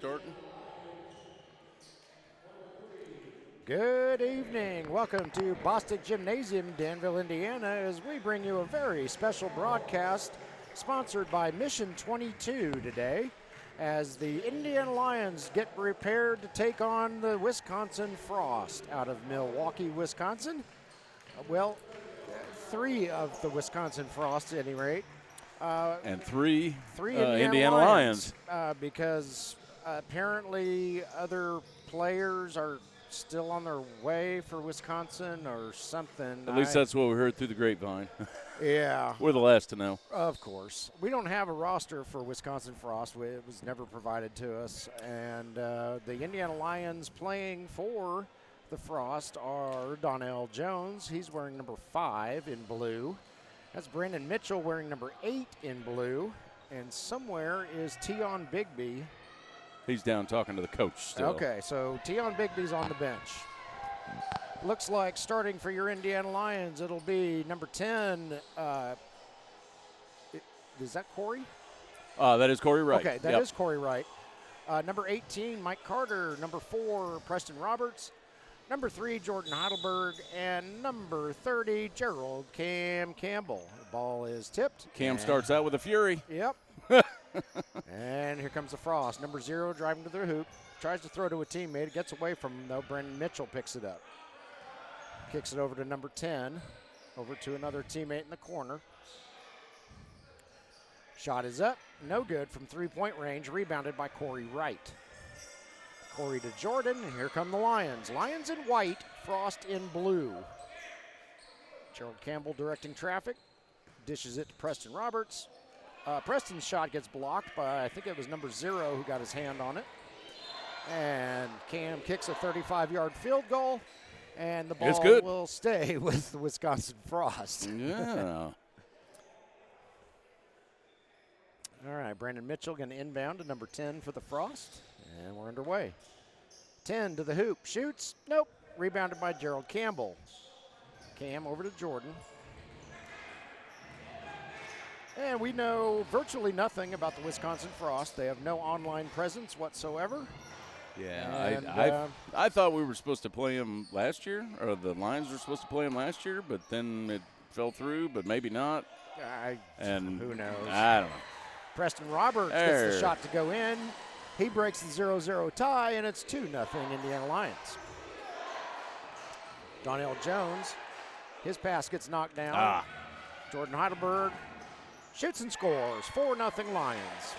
starting. Good evening. Welcome to Bostic Gymnasium, Danville, Indiana, as we bring you a very special broadcast sponsored by Mission 22 today, as the Indiana Lyons get prepared to take on the Wisconsin Frost out of Milwaukee, Wisconsin. Well, three of the Wisconsin Frost at any rate. And three Indiana Lyons. Because apparently other players are still on their way for Wisconsin or something. At least that's what we heard through the grapevine. Yeah. We're the last to know. Of course. We don't have a roster for Wisconsin Frost. It was never provided to us. And the Indiana Lyons playing for the Frost are Donnell Jones. He's wearing number 5 in blue. That's Brandon Mitchell wearing number 8 in blue. And somewhere is Tion Bigby. He's down talking to the coach still. Okay, so Tion Bigby's on the bench. Looks like starting for your Indiana Lyons, it'll be number 10. Is that Corey? That is Corey Wright. Okay, that is Corey Wright. Number 18, Mike Carter. Number 4, Preston Roberts. Number 3, Jordan Heidelberg. And number 30, Gerald Cam Campbell. The ball is tipped. Cam starts out with a fury. Yep. And here comes the Frost. Number 0 driving to the hoop. Tries to throw to a teammate. It gets away from him, though. Brandon Mitchell picks it up. Kicks it over to number 10. Over to another teammate in the corner. Shot is up. No good from three-point range. Rebounded by Corey Wright. Corey to Jordan, and here come the Lions. Lions in white, Frost in blue. Gerald Campbell directing traffic. Dishes it to Preston Roberts. Preston's shot gets blocked by, I think it was number 0 who got his hand on it. And Cam kicks a 35-yard field goal, and the ball will stay with the Wisconsin Frost. Yeah. All right, Brandon Mitchell going to inbound to number 10 for the Frost, and we're underway. 10 to the hoop, shoots, nope, rebounded by Gerald Campbell. Cam over to Jordan. And we know virtually nothing about the Wisconsin Frost. They have no online presence whatsoever. Yeah, and, I thought we were supposed to play them last year, or the Lions were supposed to play them last year, but then it fell through, but maybe not. And who knows? I don't know. Preston Roberts gets the shot to go in. He breaks the 0-0 tie, and it's 2-0 Indiana Lyons. Donnell Jones, his pass gets knocked down. Jordan Heidelberg shoots and scores. 4-0 Lions.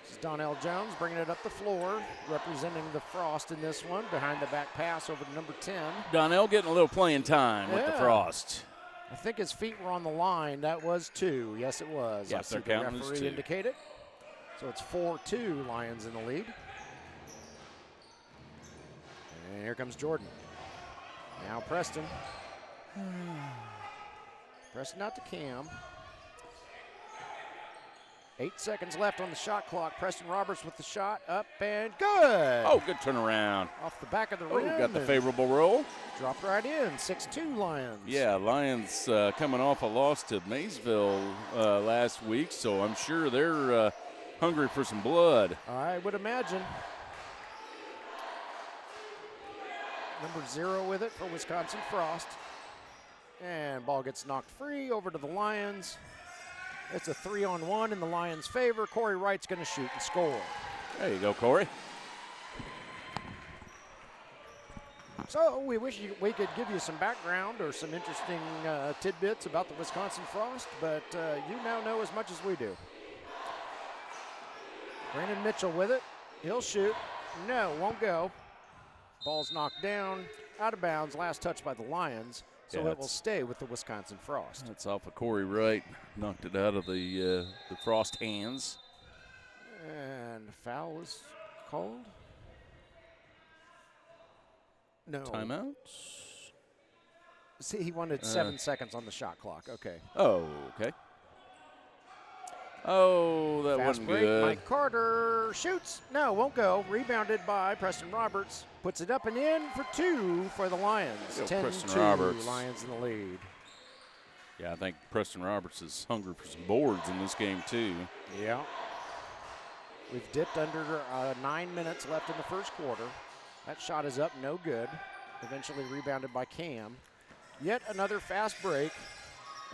This is Donnell Jones bringing it up the floor, representing the Frost in this one. Behind the back pass over to number 10. Donnell getting a little playing time with the Frost. I think his feet were on the line. That was 2. Yes, it was. Yeah, I see the referee indicate it. So it's 4-2 Lions in the lead. And here comes Jordan. Now Preston. Preston out to Cam. 8 seconds left on the shot clock. Preston Roberts with the shot. Up and good. Oh, good turnaround. Off the back of the rim. Got the favorable roll. Dropped right in. 6-2 Lions. Yeah, Lions coming off a loss to Maysville last week, so I'm sure they're hungry for some blood. I would imagine. Number 0 with it for Wisconsin Frost. And ball gets knocked free over to the Lions. It's a 3-on-1 in the Lions' favor. Corey Wright's going to shoot and score. There you go, Corey. So we wish we could give you some background or some interesting tidbits about the Wisconsin Frost, but you now know as much as we do. Brandon Mitchell with it. He'll shoot. No, won't go. Ball's knocked down, out of bounds. Last touch by the Lions. So it will stay with the Wisconsin Frost. That's off of Corey Wright. Knocked it out of the Frost hands. And foul is called. No. Timeout? See, he wanted 7 seconds on the shot clock. Okay. Oh, okay. Oh, that wasn't good. Mike Carter shoots. No, won't go. Rebounded by Preston Roberts. Puts it up and in for 2 for the Lions. 10-2, Lions in the lead. Yeah, I think Preston Roberts is hungry for some boards in this game, too. Yeah. We've dipped under 9 minutes left in the first quarter. That shot is up, no good. Eventually rebounded by Cam. Yet another fast break.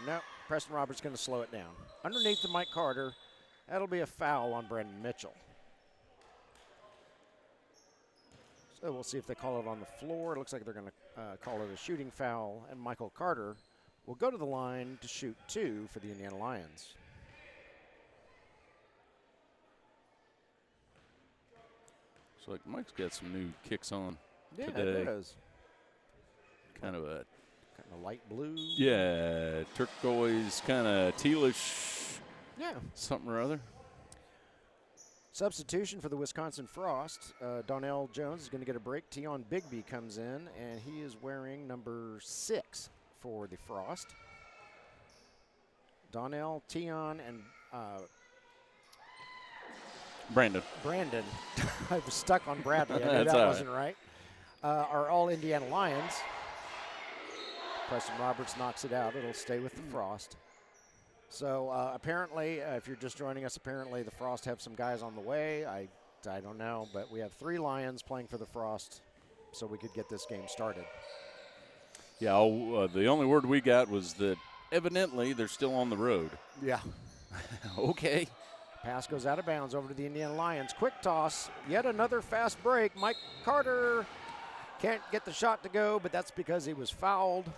No, Preston Roberts going to slow it down. Underneath to Mike Carter. That'll be a foul on Brandon Mitchell. So we'll see if they call it on the floor. It looks like they're going to call it a shooting foul, and Michael Carter will go to the line to shoot 2 for the Indiana Lions. So like Mike's got some new kicks on Yeah, today. it does. Kind of a light blue. Yeah, turquoise, kind of tealish. Yeah. Something or other. Substitution for the Wisconsin Frost. Donnell Jones is going to get a break. Tion Bigby comes in, and he is wearing number 6 for the Frost. Donnell, Tion, and Brandon. I was stuck on Bradley. I knew that wasn't right. Are all Indiana Lions. Preston Roberts knocks it out. It'll stay with the Frost. So apparently, if you're just joining us, apparently the Frost have some guys on the way. I don't know, but we have 3 Lions playing for the Frost, so we could get this game started. Yeah, the only word we got was that evidently they're still on the road. Yeah. Okay. Pass goes out of bounds over to the Indiana Lions. Quick toss. Yet another fast break. Mike Carter can't get the shot to go, but that's because he was fouled.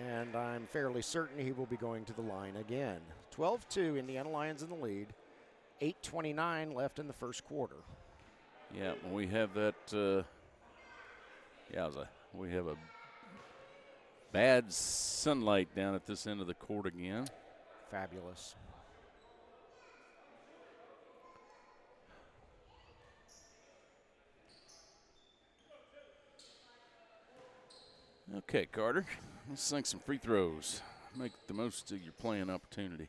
And I'm fairly certain he will be going to the line again. 12-2, Indiana Lions in the lead. 8:29 left in the first quarter. Yeah, we have that. We have a bad sunlight down at this end of the court again. Fabulous. Okay, Carter, let's sink some free throws. Make the most of your playing opportunity.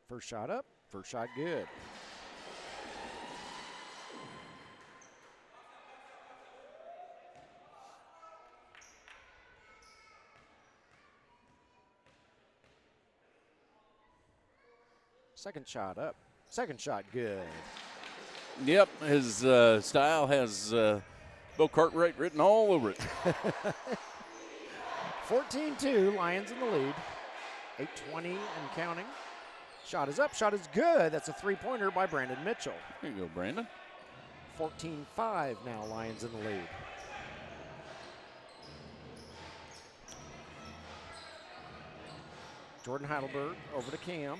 First shot up, first shot good. Second shot up, second shot good. Yep, his style has Bill Cartwright written all over it. 14-2, Lions in the lead. 8:20 and counting. Shot is up, shot is good. That's a three-pointer by Brandon Mitchell. There you go, Brandon. 14-5 now, Lions in the lead. Jordan Heidelberg over to Cam.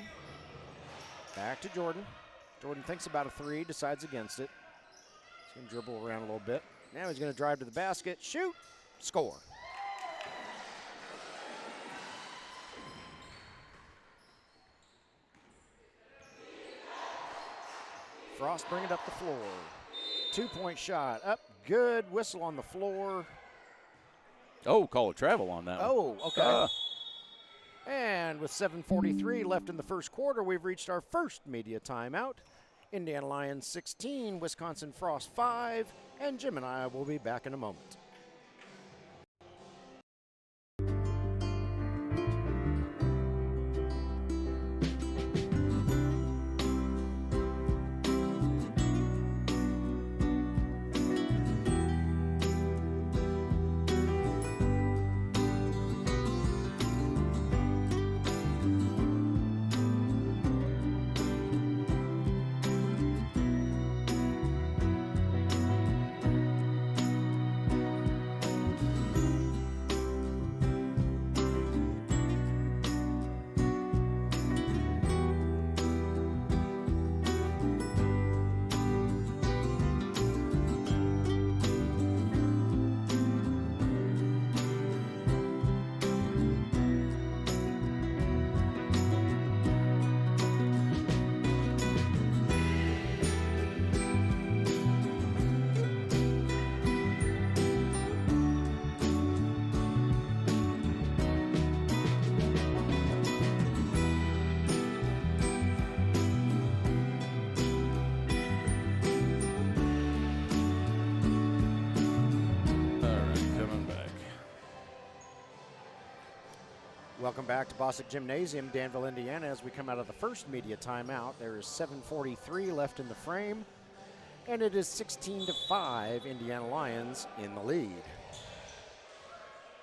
Back to Jordan. Jordan thinks about a 3, decides against it. He's going to dribble around a little bit. Now he's going to drive to the basket, shoot, score. Frost bring it up the floor. 2-point shot, up, good, whistle on the floor. Oh, call a travel on that one. Oh, okay. And with 7:43 left in the first quarter, we've reached our first media timeout. Indiana Lions 16, Wisconsin Frost 5, and Jim and I will be back in a moment. Welcome back to Bostic Gymnasium, Danville, Indiana. As we come out of the first media timeout, there is 7:43 left in the frame, and it is 16-5, Indiana Lions in the lead.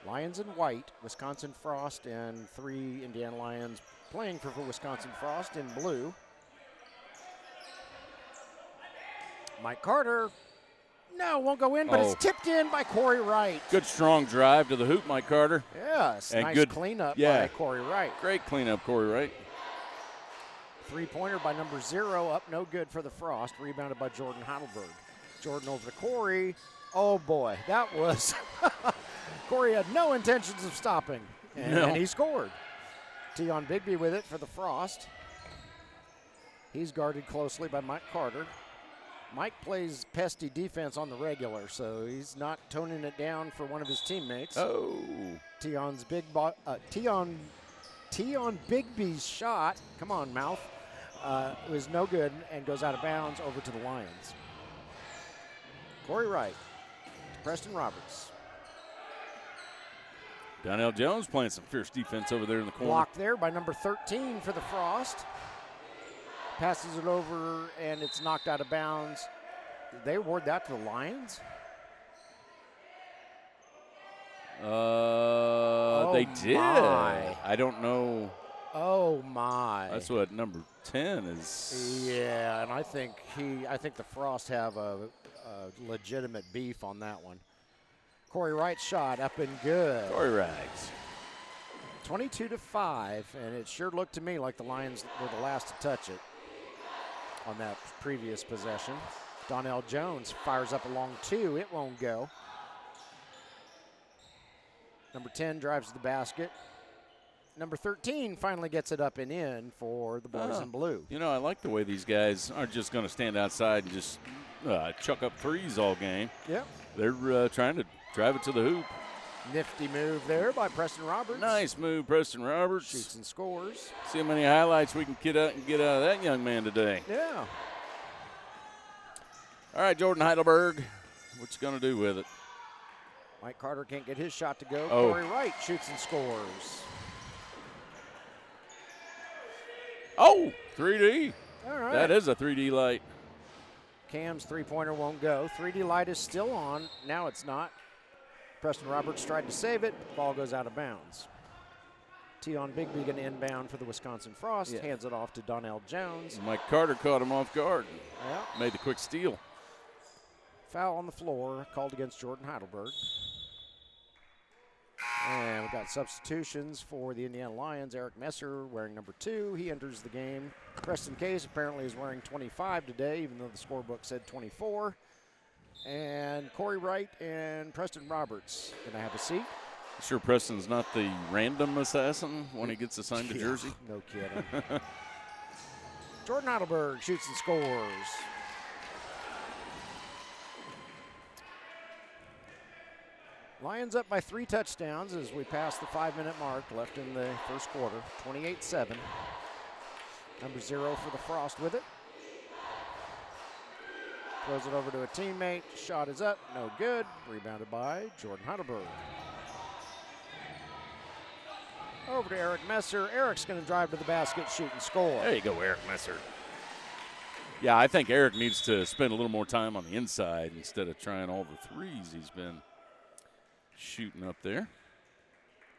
Lions in white, Wisconsin Frost, and 3 Indiana Lions playing for Wisconsin Frost in blue. Mike Carter, no, won't go in, but it's tipped in by Corey Wright. Good strong drive to the hoop, Mike Carter. Yes, and nice good cleanup by Corey Wright. Great cleanup, Corey Wright. Three-pointer by number 0, up no good for the Frost, rebounded by Jordan Heidelberg. Jordan over to Corey. Oh boy, that was, Corey had no intentions of stopping, and he scored. Tion Bigby with it for the Frost. He's guarded closely by Mike Carter. Mike plays pesty defense on the regular, so he's not toning it down for one of his teammates. Oh. Tion Bigby's shot, come on, mouth, was no good and goes out of bounds over to the Lions. Corey Wright to Preston Roberts. Donnell Jones playing some fierce defense over there in the corner. Blocked there by number 13 for the Frost. Passes it over, and it's knocked out of bounds. Did they award that to the Lions? They did. My. I don't know. Oh my! That's what number 10 is. Yeah, and I think the Frost have a legitimate beef on that one. Corey Wright's shot up and good. Corey Wright. 22-5, and it sure looked to me like the Lions were the last to touch it on that previous possession. Donnell Jones fires up a long 2. It won't go. Number 10 drives to the basket. Number 13 finally gets it up and in for the boys in blue. You know, I like the way these guys aren't just going to stand outside and just chuck up threes all game. Yep. They're trying to drive it to the hoop. Nifty move there by Preston Roberts. Nice move, Preston Roberts. Shoots and scores. See how many highlights we can get out of that young man today. Yeah. All right, Jordan Heidelberg, what you going to do with it? Mike Carter can't get his shot to go. Oh. Corey Wright shoots and scores. Oh, 3D. All right. That is a 3D light. Cam's three-pointer won't go. 3D light is still on. Now it's not. Preston Roberts tried to save it. Ball goes out of bounds. Tion Bigby going to inbound for the Wisconsin Frost. Yeah. Hands it off to Donnell Jones. Mike Carter caught him off guard. Yeah. Made the quick steal. Foul on the floor called against Jordan Heidelberg. And we've got substitutions for the Indiana Lions. Eric Messer wearing number 2. He enters the game. Preston Case apparently is wearing 25 today, even though the scorebook said 24. And Corey Wright and Preston Roberts going to have a seat. Sure Preston's not the random assassin when he gets assigned to jersey? No kidding. Jordan Heidelberg shoots and scores. Lions up by 3 touchdowns as we pass the 5-minute mark left in the first quarter. 28-7. Number 0 for the Frost with it. Throws it over to a teammate. Shot is up. No good. Rebounded by Jordan Heidelberg. Over to Eric Messer. Eric's going to drive to the basket, shoot, and score. There you go, Eric Messer. Yeah, I think Eric needs to spend a little more time on the inside instead of trying all the threes he's been shooting up there.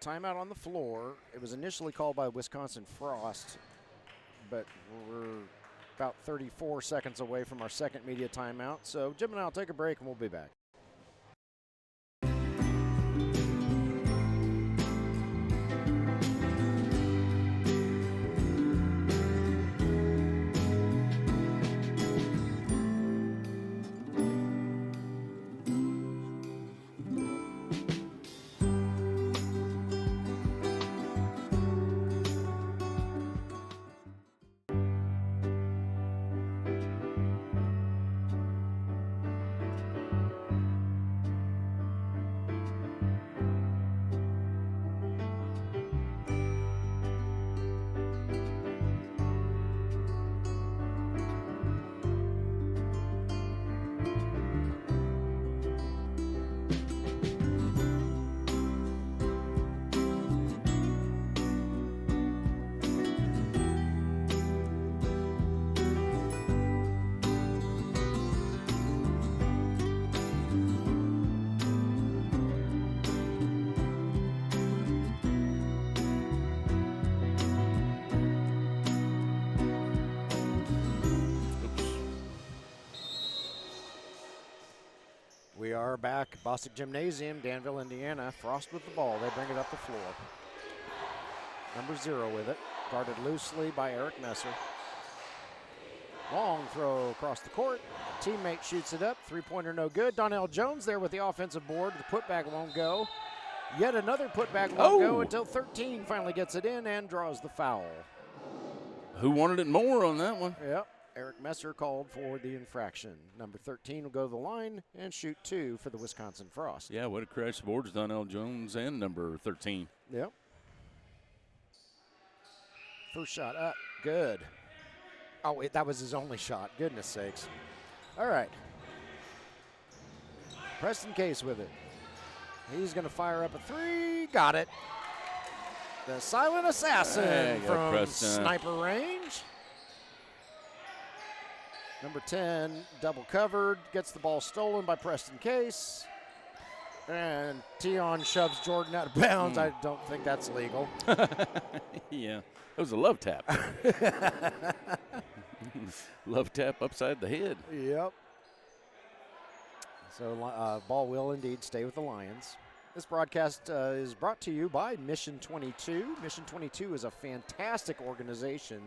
Timeout on the floor. It was initially called by Wisconsin Frost, but we're about 34 seconds away from our second media timeout. So Jim and I will take a break and we'll be back. We are back at Bostic Gymnasium, Danville, Indiana. Frost with the ball. They bring it up the floor. Number 0 with it. Guarded loosely by Eric Messer. Long throw across the court. Teammate shoots it up. Three-pointer no good. Donnell Jones there with the offensive board. The putback won't go. Yet another putback won't go until 13 finally gets it in and draws the foul. Who wanted it more on that one? Yep. Eric Messer called for the infraction. Number 13 will go to the line and shoot 2 for the Wisconsin Frost. Yeah, way to crash the boards, Donnell Jones and number 13. Yep. First shot up. Good. Oh, that was his only shot. Goodness sakes. All right. Preston Case with it. He's going to fire up a 3. Got it. The silent assassin from Preston. sniper range. Number 10, double covered. Gets the ball stolen by Preston Case. And Tion shoves Jordan out of bounds. I don't think that's legal. Yeah, it was a love tap. Love tap upside the head. Yep. So ball will indeed stay with the Lions. This broadcast is brought to you by Mission 22. Mission 22 is a fantastic organization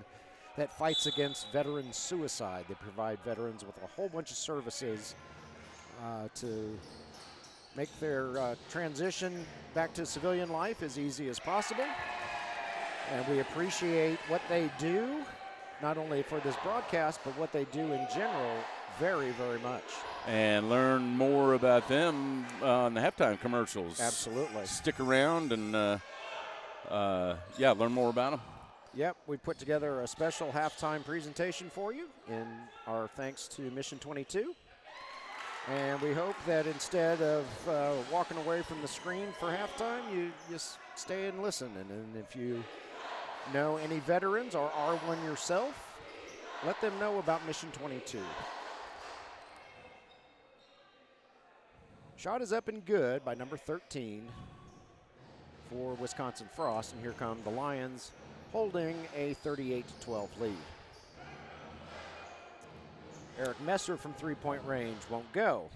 that fights against veteran suicide. They provide veterans with a whole bunch of services to make their transition back to civilian life as easy as possible. And we appreciate what they do, not only for this broadcast, but what they do in general very, very much. And learn more about them on the halftime commercials. Absolutely. Stick around and, learn more about them. Yep, we put together a special halftime presentation for you in our thanks to Mission 22. And we hope that instead of walking away from the screen for halftime, you just stay and listen. And if you know any veterans or are one yourself, let them know about Mission 22. Shot is up and good by number 13 for Wisconsin Frost. And here come the Lions holding a 38-12 lead. Eric Messer from three-point range won't go.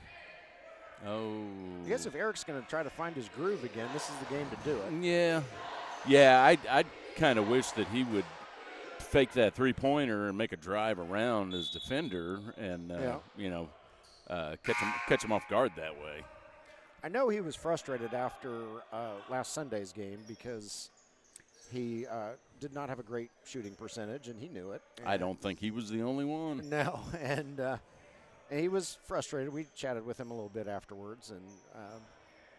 Oh. I guess if Eric's going to try to find his groove again, this is the game to do it. Yeah. Yeah, I kind of wish that he would fake that three-pointer and make a drive around his defender and, catch him off guard that way. I know he was frustrated after last Sunday's game because he did not have a great shooting percentage, and he knew it. I don't think he was the only one. No, and he was frustrated. We chatted with him a little bit afterwards, and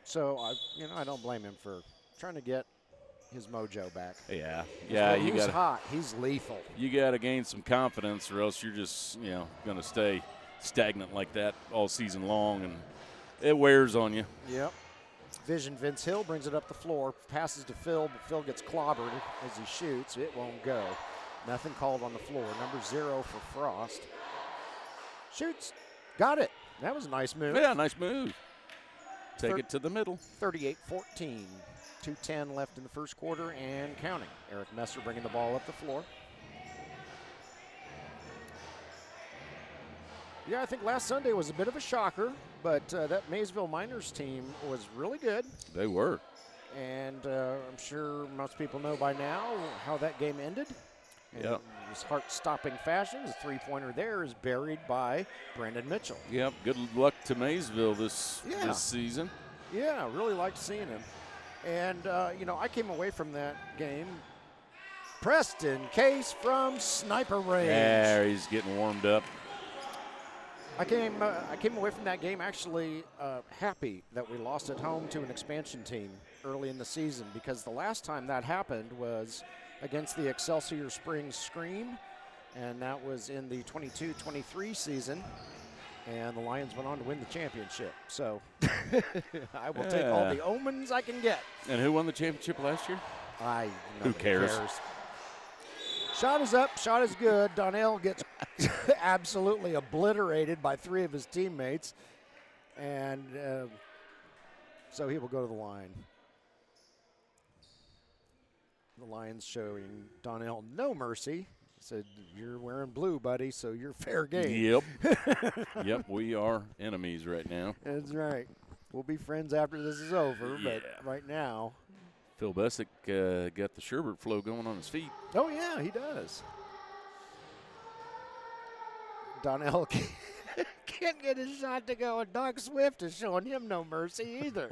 so I don't blame him for trying to get his mojo back. Yeah, He's hot. He's lethal. You got to gain some confidence, or else you're just going to stay stagnant like that all season long, and it wears on you. Yep. Vision Vince Hill brings it up the floor, passes to Phil, but Phil gets clobbered as he shoots. It won't go. Nothing called on the floor. Number 0 for Frost. Shoots. Got it. That was a nice move. Yeah, nice move. Take it to the middle. 38-14. 2:10 left in the first quarter and counting. Eric Messer bringing the ball up the floor. Yeah, I think last Sunday was a bit of a shocker, but that Maysville Miners team was really good. They were. And I'm sure most people know by now how that game ended. In this heart-stopping fashion. His three-pointer there is buried by Brandon Mitchell. Yep, good luck to Maysville this season. Yeah, really liked seeing him. And, I came away from that game. Preston Case from sniper range. Yeah, he's getting warmed up. I came away from that game actually happy that we lost at home to an expansion team early in the season, because the last time that happened was against the Excelsior Springs Scream, and that was in the 22-23 season, and the Lions went on to win the championship. So I will take all the omens I can get. And who won the championship last year? Who cares? Shot is up, shot is good. Donnell gets absolutely obliterated by 3 of his teammates. And so he will go to the line. The Lions showing Donnell no mercy. Said, you're wearing blue, buddy, so you're fair game. Yep. Yep, we are enemies right now. That's right. We'll be friends after this is over, Yeah. but right now. Phil Bessick got the sherbet flow going on his feet. Oh, yeah, he does. Donnell can't get his shot to go, and Doc Swift is showing him no mercy either.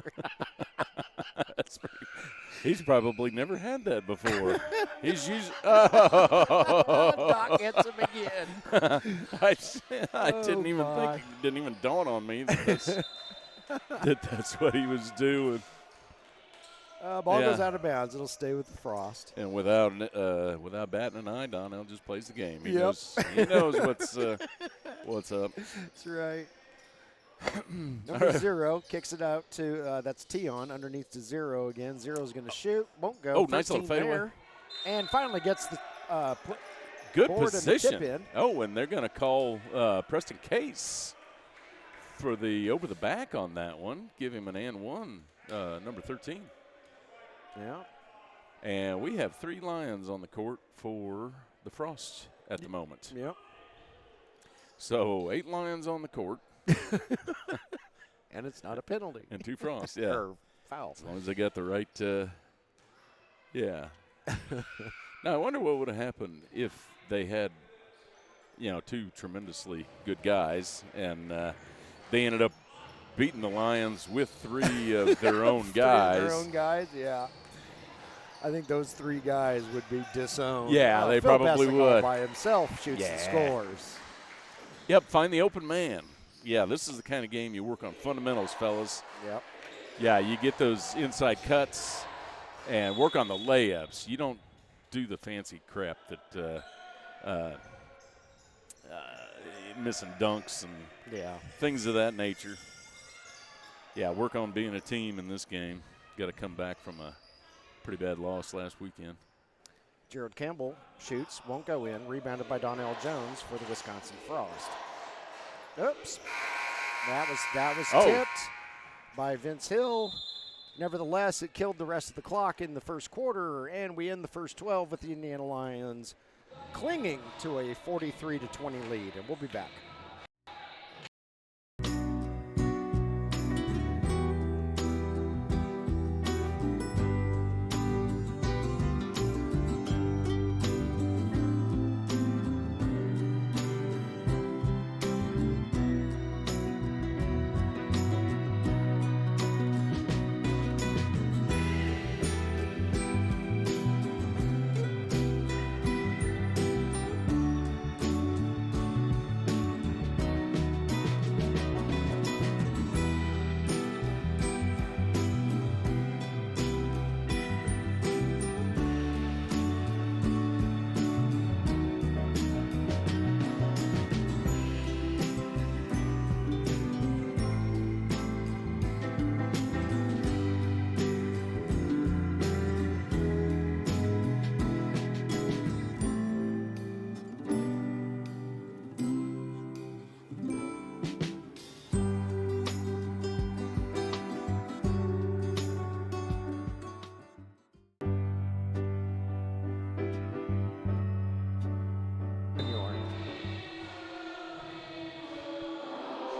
He's probably never had that before. He's usually. Doc gets him again. I didn't even think. It didn't even dawn on me that that's what he was doing. Ball goes out of bounds. It'll stay with the Frost. And without batting an eye, Donnell just plays the game. He Yep. knows what's up. That's right. Number 0 kicks it out to that's Tion underneath to 0 again. 0's going to shoot. Won't go. Oh, nice little fadeaway. there. And finally gets the Good board position. And the tip in. Oh, and they're going to call Preston Case for the over the back on that one. Give him an and one, number 13. Yeah. And we have 3 Lions on the court for the Frost at the moment. Yep. So 8 Lions on the court. And it's not a penalty. And 2 Frost, yeah. Or foul. As long as they got the right, yeah. Now, I wonder what would have happened if they had, 2 tremendously good guys, and they ended up beating the Lions with 3 of their own guys. 3 of their own guys, yeah. I think those 3 guys would be disowned. Yeah, they Phil probably Bessick would. all by himself shoots and scores. Yep, find the open man. Yeah, this is the kind of game you work on fundamentals, fellas. Yep. Yeah, you get those inside cuts and work on the layups. You don't do the fancy crap that missing dunks and things of that nature. Yeah, work on being a team in this game. Got to come back from a pretty bad loss last weekend. Gerald Campbell shoots, won't go in. Rebounded by Donnell Jones for the Wisconsin Frost. Oops. That was tipped by Vince Hill. Nevertheless, it killed the rest of the clock in the first quarter, and we end the first 12 with the Indiana Lions clinging to a 43-20 lead, and we'll be back.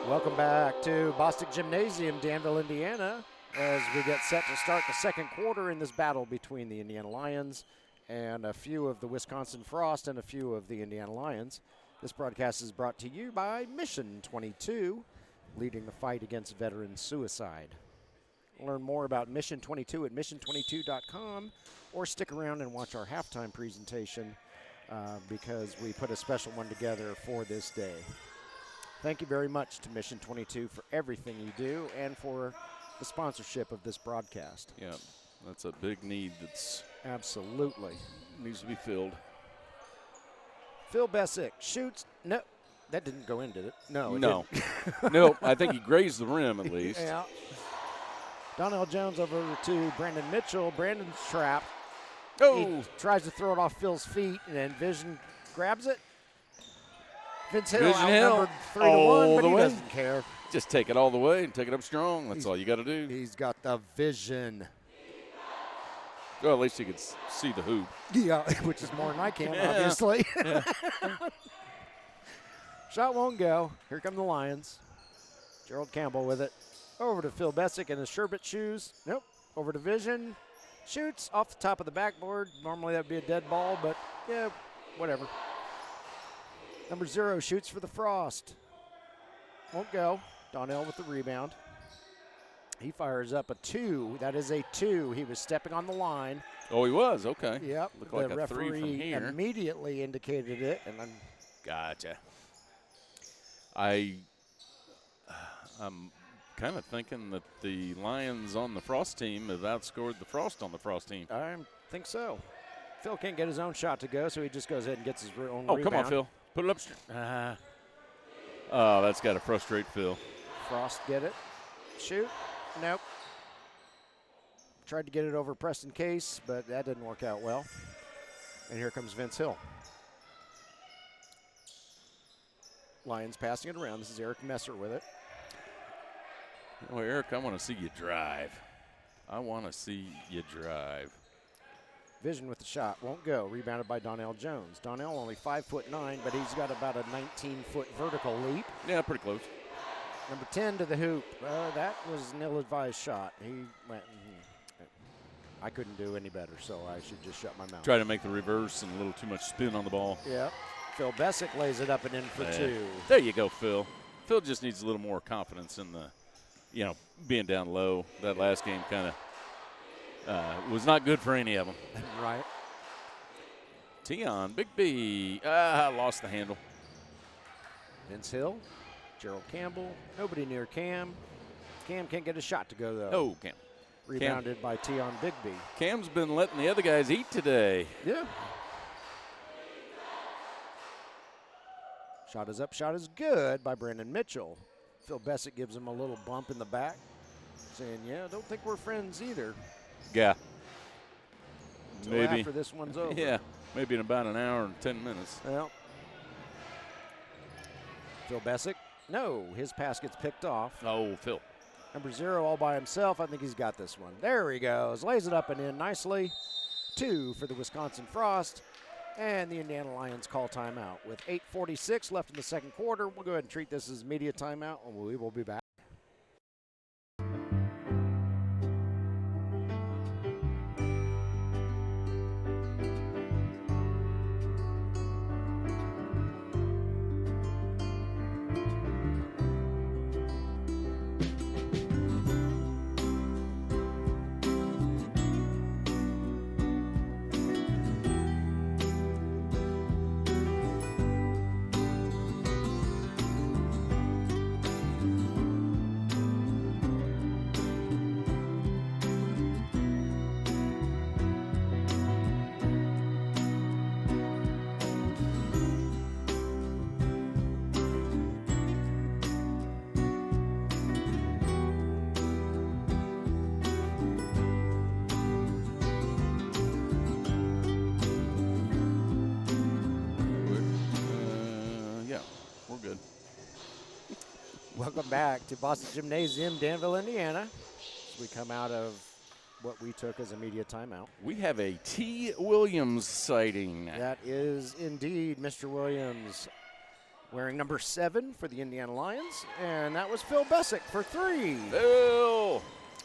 Welcome back to Bostic Gymnasium, Danville, Indiana, as we get set to start the second quarter in this battle between the Indiana Lions and a few of the Wisconsin Frost and a few of the Indiana Lions. This broadcast is brought to you by Mission 22, leading the fight against veteran suicide. Learn more about Mission 22 at mission22.com, or stick around and watch our halftime presentation because we put a special one together for this day. Thank you very much to Mission 22 for everything you do and for the sponsorship of this broadcast. Yeah, that's a big need that's absolutely needs to be filled. Phil Bessick shoots. No, that didn't go in, did it? No, it no. didn't. No, I think he grazed the rim at least. Yeah. Donnell Jones over to Brandon Mitchell. Brandon's trapped. Oh! He tries to throw it off Phil's feet, and then Vision grabs it. Vince Hill Vision Hill outnumbered 3-1, but he doesn't care. Just take it all the way and take it up strong. That's all you got to do. He's got the vision. Well, at least he could see the hoop. Yeah, which is more than I can, obviously. Yeah. Shot won't go. Here come the Lions. Gerald Campbell with it. Over to Phil Bessick in his sherbet shoes. Nope. Over to Vision. Shoots off the top of the backboard. Normally that would be a dead ball, but yeah, whatever. Number 0 shoots for the Frost. Won't go. Donnell with the rebound. He fires up a 2. That is a 2. He was stepping on the line. Oh, he was? Okay. Yep. Looked like a 3 from here. Immediately indicated it, and then Gotcha. I'm kind of thinking that the Lions on the Frost team have outscored the Frost on the Frost team. I think so. Phil can't get his own shot to go, so he just goes ahead and gets his own Oh, rebound. come on, Phil. Put it up. Oh, that's got to frustrate Phil. Frost get it. Shoot. Nope. Tried to get it over Preston Case, but that didn't work out well. And here comes Vince Hill. Lions passing it around. This is Eric Messer with it. Oh, Eric, I want to see you drive. I want to see you drive. Vision with the shot. Won't go. Rebounded by Donnell Jones. Donnell only 5'9", but he's got about a 19-foot vertical leap. Yeah, pretty close. Number 10 to the hoop. That was an ill-advised shot. He went. I couldn't do any better, so I should just shut my mouth. Try to make the reverse and a little too much spin on the ball. Yeah. Phil Bessick lays it up and in for 2. There you go, Phil. Phil just needs a little more confidence in the, being down low. That last game kind of was not good for any of them. Right. Tion, Big B, lost the handle. Vince Hill, Gerald Campbell, nobody near Cam. Cam can't get a shot to go, though. Oh, Cam. Rebounded by Tion Bigby. Cam's been letting the other guys eat today. Yeah. Shot is up, shot is good by Brandon Mitchell. Phil Bessick gives him a little bump in the back, saying, yeah, don't think we're friends either. Yeah. Until maybe. After this one's over. Yeah, maybe in about an hour and 10 minutes. Well, Phil Bessick, no, his pass gets picked off. Oh, Phil. Number 0 all by himself. I think he's got this one. There he goes. Lays it up and in nicely. 2 for the Wisconsin Frost. And the Indiana Lions call timeout. With 8:46 left in the second quarter, we'll go ahead and treat this as media timeout, and we will be back. Welcome back to Boston Gymnasium, Danville, Indiana. As we come out of what we took as a media timeout. We have a T. Williams sighting. That is indeed Mr. Williams wearing number 7 for the Indiana Lions. And that was Phil Bessick for 3. Phil!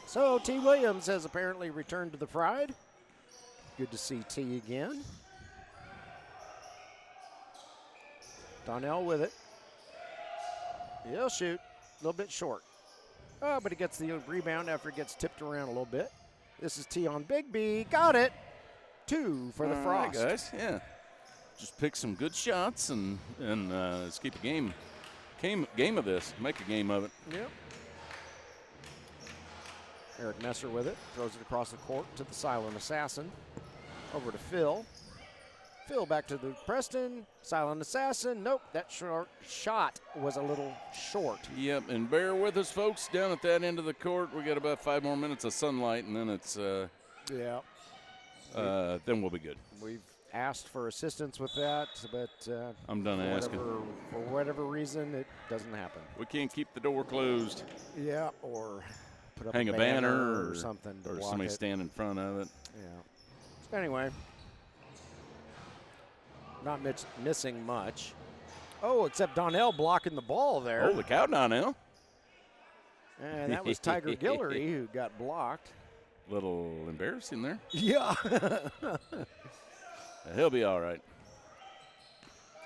So T. Williams has apparently returned to the Pride. Good to see T again. Donnell with it. He'll shoot. A little bit short. Oh, but he gets the rebound after it gets tipped around a little bit. This is Tion Bigby. Got it. 2 for the Frost. Right, guys. Yeah. Just pick some good shots and let's keep a game of this. Make a game of it. Yep. Eric Messer with it. Throws it across the court to the Silent Assassin. Over to Phil. Phil back to the Preston. Silent Assassin. Nope, that short shot was a little short. Yep, and bear with us, folks. Down at that end of the court, we got about 5 more minutes of sunlight, and then it's yeah. Then we'll be good. We've asked for assistance with that, but I'm done asking. For whatever reason, it doesn't happen. We can't keep the door closed. Yeah, or put up hang a banner or something to or block somebody it. stand in front of it. Yeah. Anyway, not missing much. Oh, except Donnell blocking the ball there. Holy cow, Donnell. And that was Tiger Guillory who got blocked. Little embarrassing there. Yeah. He'll be all right.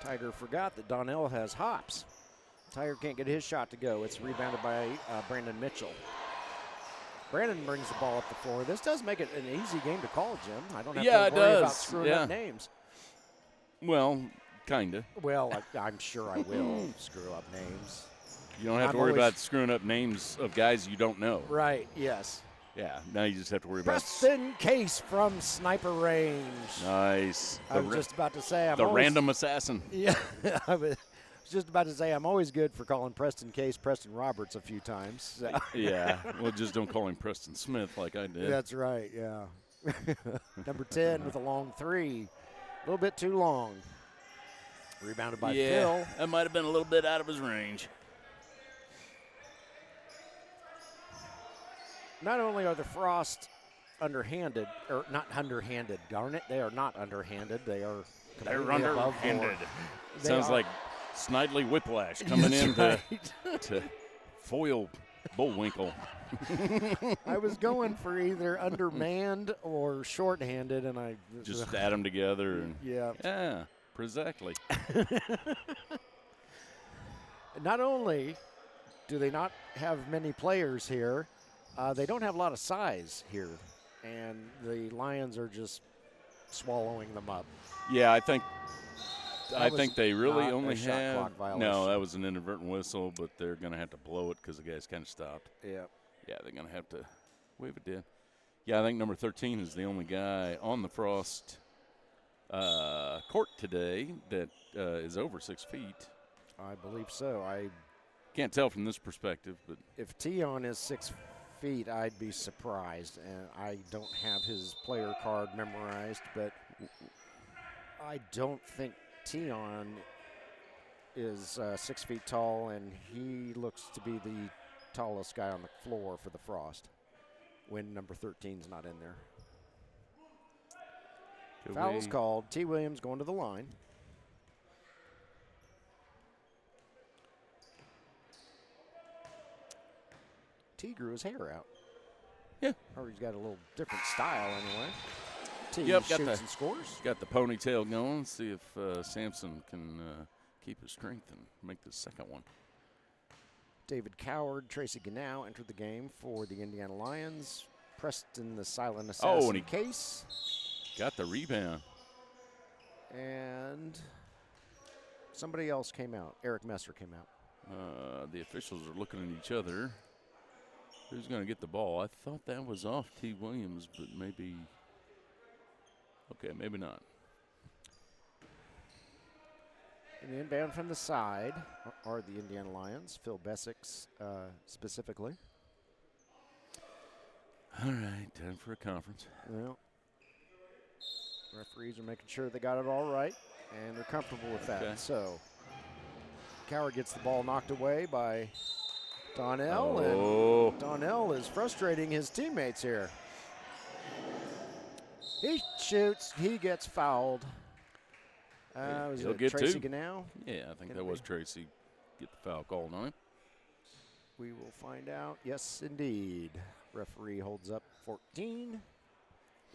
Tiger forgot that Donnell has hops. Tiger can't get his shot to go. It's rebounded by Brandon Mitchell. Brandon brings the ball up the floor. This does make it an easy game to call, Jim. I don't have to worry about screwing up names. Well, kind of. Well, I'm sure I will screw up names. You don't have to worry about screwing up names of guys you don't know. Right, yes. Yeah, now you just have to worry about Preston Case from sniper range. Nice. I was just about to say I'm the random assassin. Yeah, I was just about to say I'm always good for calling Preston Case Preston Roberts a few times. So. Yeah, well, just don't call him Preston Smith like I did. That's right, yeah. Number 10 with a long three. A little bit too long. Rebounded by Phil. That might have been a little bit out of his range. Not only are the Frost underhanded, or not underhanded, darn it, they are not underhanded. They are They're underhanded. Sounds like Snidely Whiplash coming in to foil Bullwinkle. I was going for either undermanned or shorthanded, and I just add them together. And yeah, exactly. Not only do they not have many players here, they don't have a lot of size here, and the Lions are just swallowing them up. Yeah, I think they really only have. Shot clock violation. No, that was an inadvertent whistle, but they're going to have to blow it because the guys kind of stopped. Yeah. Yeah, they're going to have to wave it in. Yeah, I think number 13 is the only guy on the Frost court today that is over 6 feet. I believe so. I can't tell from this perspective, but if Tion is 6 feet, I'd be surprised. And I don't have his player card memorized, but I don't think Tion is 6 feet tall, and he looks to be the tallest guy on the floor for the Frost when number 13's not in there. Foul's called. T. Williams going to the line. T grew his hair out. Yeah. Or he's got a little different style anyway. T shoots and scores. Got the ponytail going. See if Sampson can keep his strength and make the second one. David Coward, Tracy Ganow entered the game for the Indiana Lions. Preston the silent assassin Case. Got the rebound. And somebody else came out. Eric Messer came out. The officials are looking at each other. Who's going to get the ball? I thought that was off T. Williams, but maybe. Okay, maybe not. And inbound from the side are the Indiana Lions. Phil Bessick's specifically. All right, time for a conference. Well, referees are making sure they got it all right, and they're comfortable with that. Okay. So, Coward gets the ball knocked away by Donnell, and Donnell is frustrating his teammates here. He shoots, he gets fouled. Was He'll it get Tracy two. Ganow? Yeah, I think that was Tracy. Get the foul called on him. We will find out. Yes, indeed. Referee holds up 14.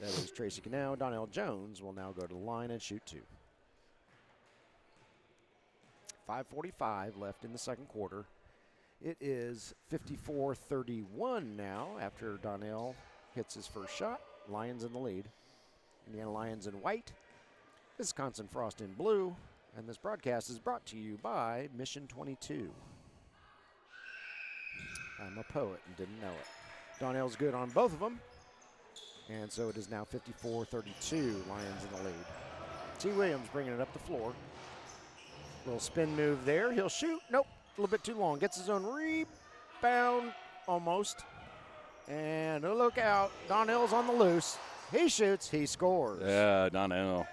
That is Tracy Ganow. Donnell Jones will now go to the line and shoot two. 5:45 left in the second quarter. It is 54-31 now after Donnell hits his first shot. Lions in the lead. Indiana Lions in white. Wisconsin Frost in blue. And this broadcast is brought to you by Mission 22. I'm a poet and didn't know it. Donnell's good on both of them. And so it is now 54-32, Lions in the lead. T. Williams bringing it up the floor. Little spin move there. He'll shoot. Nope, a little bit too long. Gets his own rebound, almost. And look out, Donnell's on the loose. He shoots, he scores. Yeah, Donnell.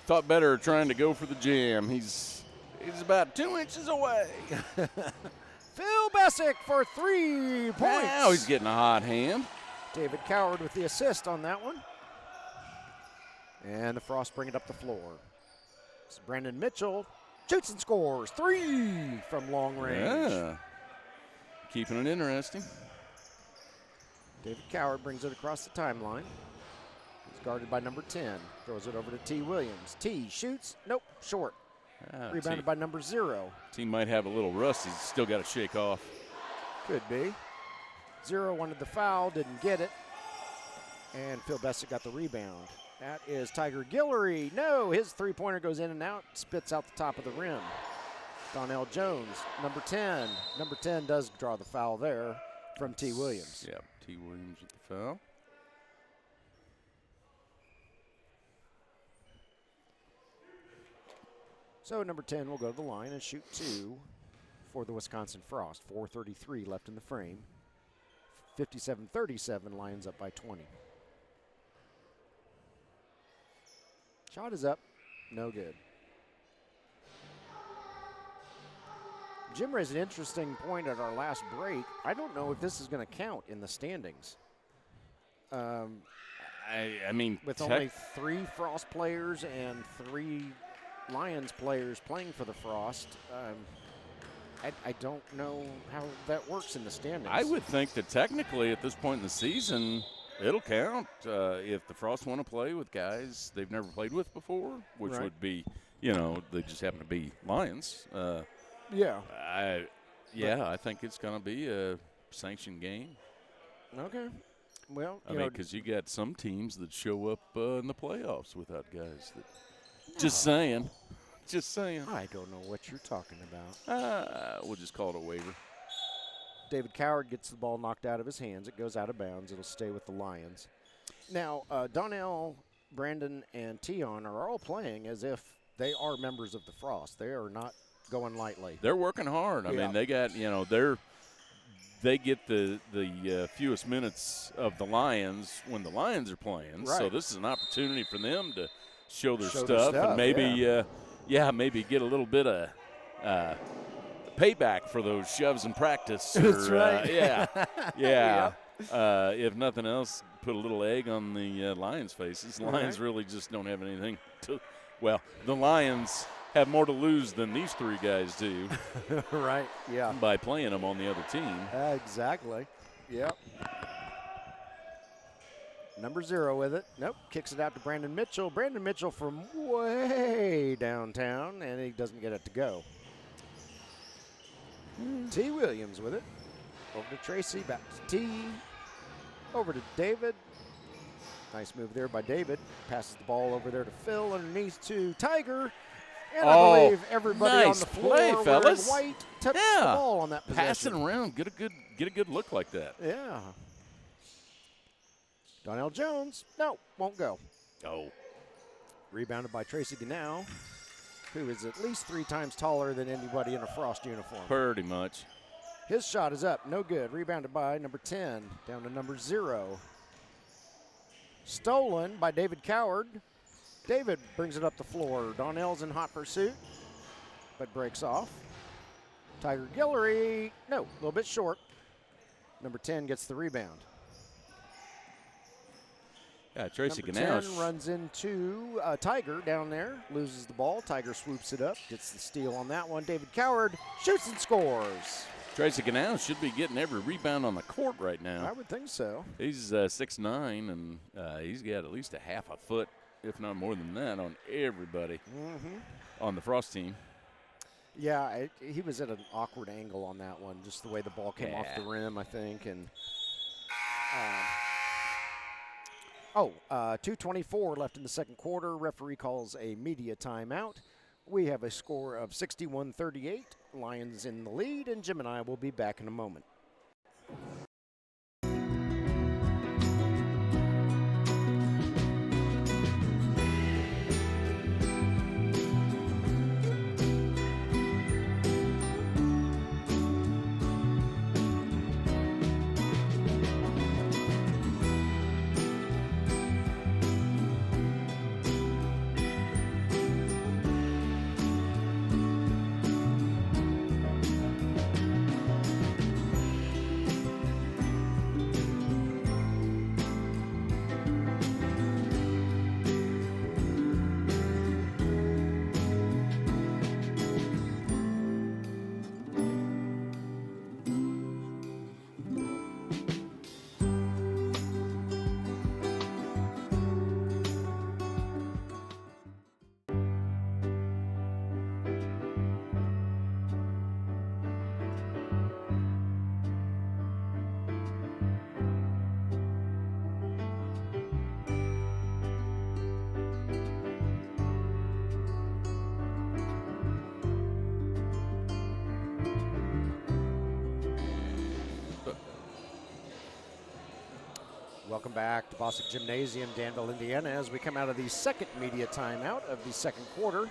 Thought better trying to go for the jam. He's about 2 inches away. Phil Bessick for 3 points. Now he's getting a hot hand. David Coward with the assist on that one. And the Frost bring it up the floor. So Brandon Mitchell shoots and scores. 3 from long range. Yeah. Keeping it interesting. David Coward brings it across the timeline. He's guarded by number 10. Throws it over to T. Williams. T shoots. Nope, short. Rebounded by number 0. Team might have a little rust. He's still got to shake off. Could be. 0 wanted the foul, didn't get it. And Phil Bessick got the rebound. That is Tiger Guillory. No, his three-pointer goes in and out, spits out the top of the rim. Donnell Jones, number 10. Number 10 does draw the foul there from T. Williams. Yep, T. Williams with the foul. So number 10 will go to the line and shoot 2 for the Wisconsin Frost. 4:33 left in the frame. 57-37, Lions up by 20. Shot is up, no good. Jim raised an interesting point at our last break. I don't know if this is going to count in the standings. I mean, with only 3 Frost players and 3 Lions players playing for the Frost, I don't know how that works in the standings. I would think that technically at this point in the season, it'll count if the Frost want to play with guys they've never played with before, which right. would be, they just happen to be Lions. Yeah. I think it's going to be a sanctioned game. Okay. Well, I mean, because you got some teams that show up in the playoffs without guys. Just saying. Just saying. I don't know what you're talking about. We'll just call it a waiver. David Coward gets the ball knocked out of his hands. It goes out of bounds. It'll stay with the Lions. Now, Donnell, Brandon, and Tion are all playing as if they are members of the Frost. They are not going lightly. They're working hard. I mean, they got, they get the fewest minutes of the Lions when the Lions are playing. Right. So this is an opportunity for them to show their stuff and maybe, maybe get a little bit of payback for those shoves in practice. That's right. If nothing else, put a little egg on the Lions' faces. The Lions really just don't have anything to – well, the Lions have more to lose than these 3 guys do. Right, yeah. By playing them on the other team. Exactly. Yep. Number 0 with it. Nope. Kicks it out to Brandon Mitchell. Brandon Mitchell from way downtown, and he doesn't get it to go. T. Williams with it. Over to Tracy. Back to T. Over to David. Nice move there by David. Passes the ball over there to Phil. Underneath to Tiger. And I believe everybody on the floor wearing white touched the ball on that possession. Pass it around. Get a good look like that. Yeah. Donnell Jones, no, won't go. Oh. Rebounded by Tracy Ganow, who is at least 3 times taller than anybody in a Frost uniform. Pretty much. His shot is up, no good. Rebounded by number 10, down to number 0. Stolen by David Coward. David brings it up the floor. Donnell's in hot pursuit, but breaks off. Tiger Guillory, no, a little bit short. Number 10 gets the rebound. Yeah, Tracy Number Ganow 10 runs into Tiger down there, loses the ball. Tiger swoops it up, gets the steal on that one. David Coward shoots and scores. Tracy Ganow should be getting every rebound on the court right now. I would think so. He's 6'9", and he's got at least a half a foot, if not more than that, on everybody on the Frost team. Yeah, he was at an awkward angle on that one, just the way the ball came off the rim, I think. And 2:24 left in the second quarter. Referee calls a media timeout. We have a score of 61-38. Lions in the lead, and Jim and I will be back in a moment. Welcome back to Bostic Gymnasium, Danville, Indiana, as we come out of the second media timeout of the second quarter.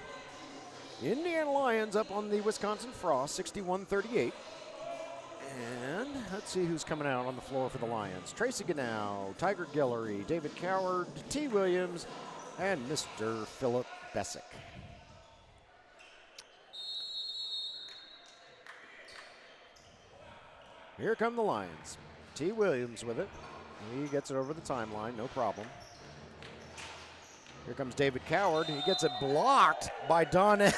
Indiana Lions up on the Wisconsin Frost, 61-38. And let's see who's coming out on the floor for the Lions. Tracy Ganow, Tiger Guillory, David Coward, T. Williams, and Mr. Philip Bessick. Here come the Lions. T. Williams with it. He gets it over the timeline, no problem. Here comes David Coward. He gets it blocked by Donnell.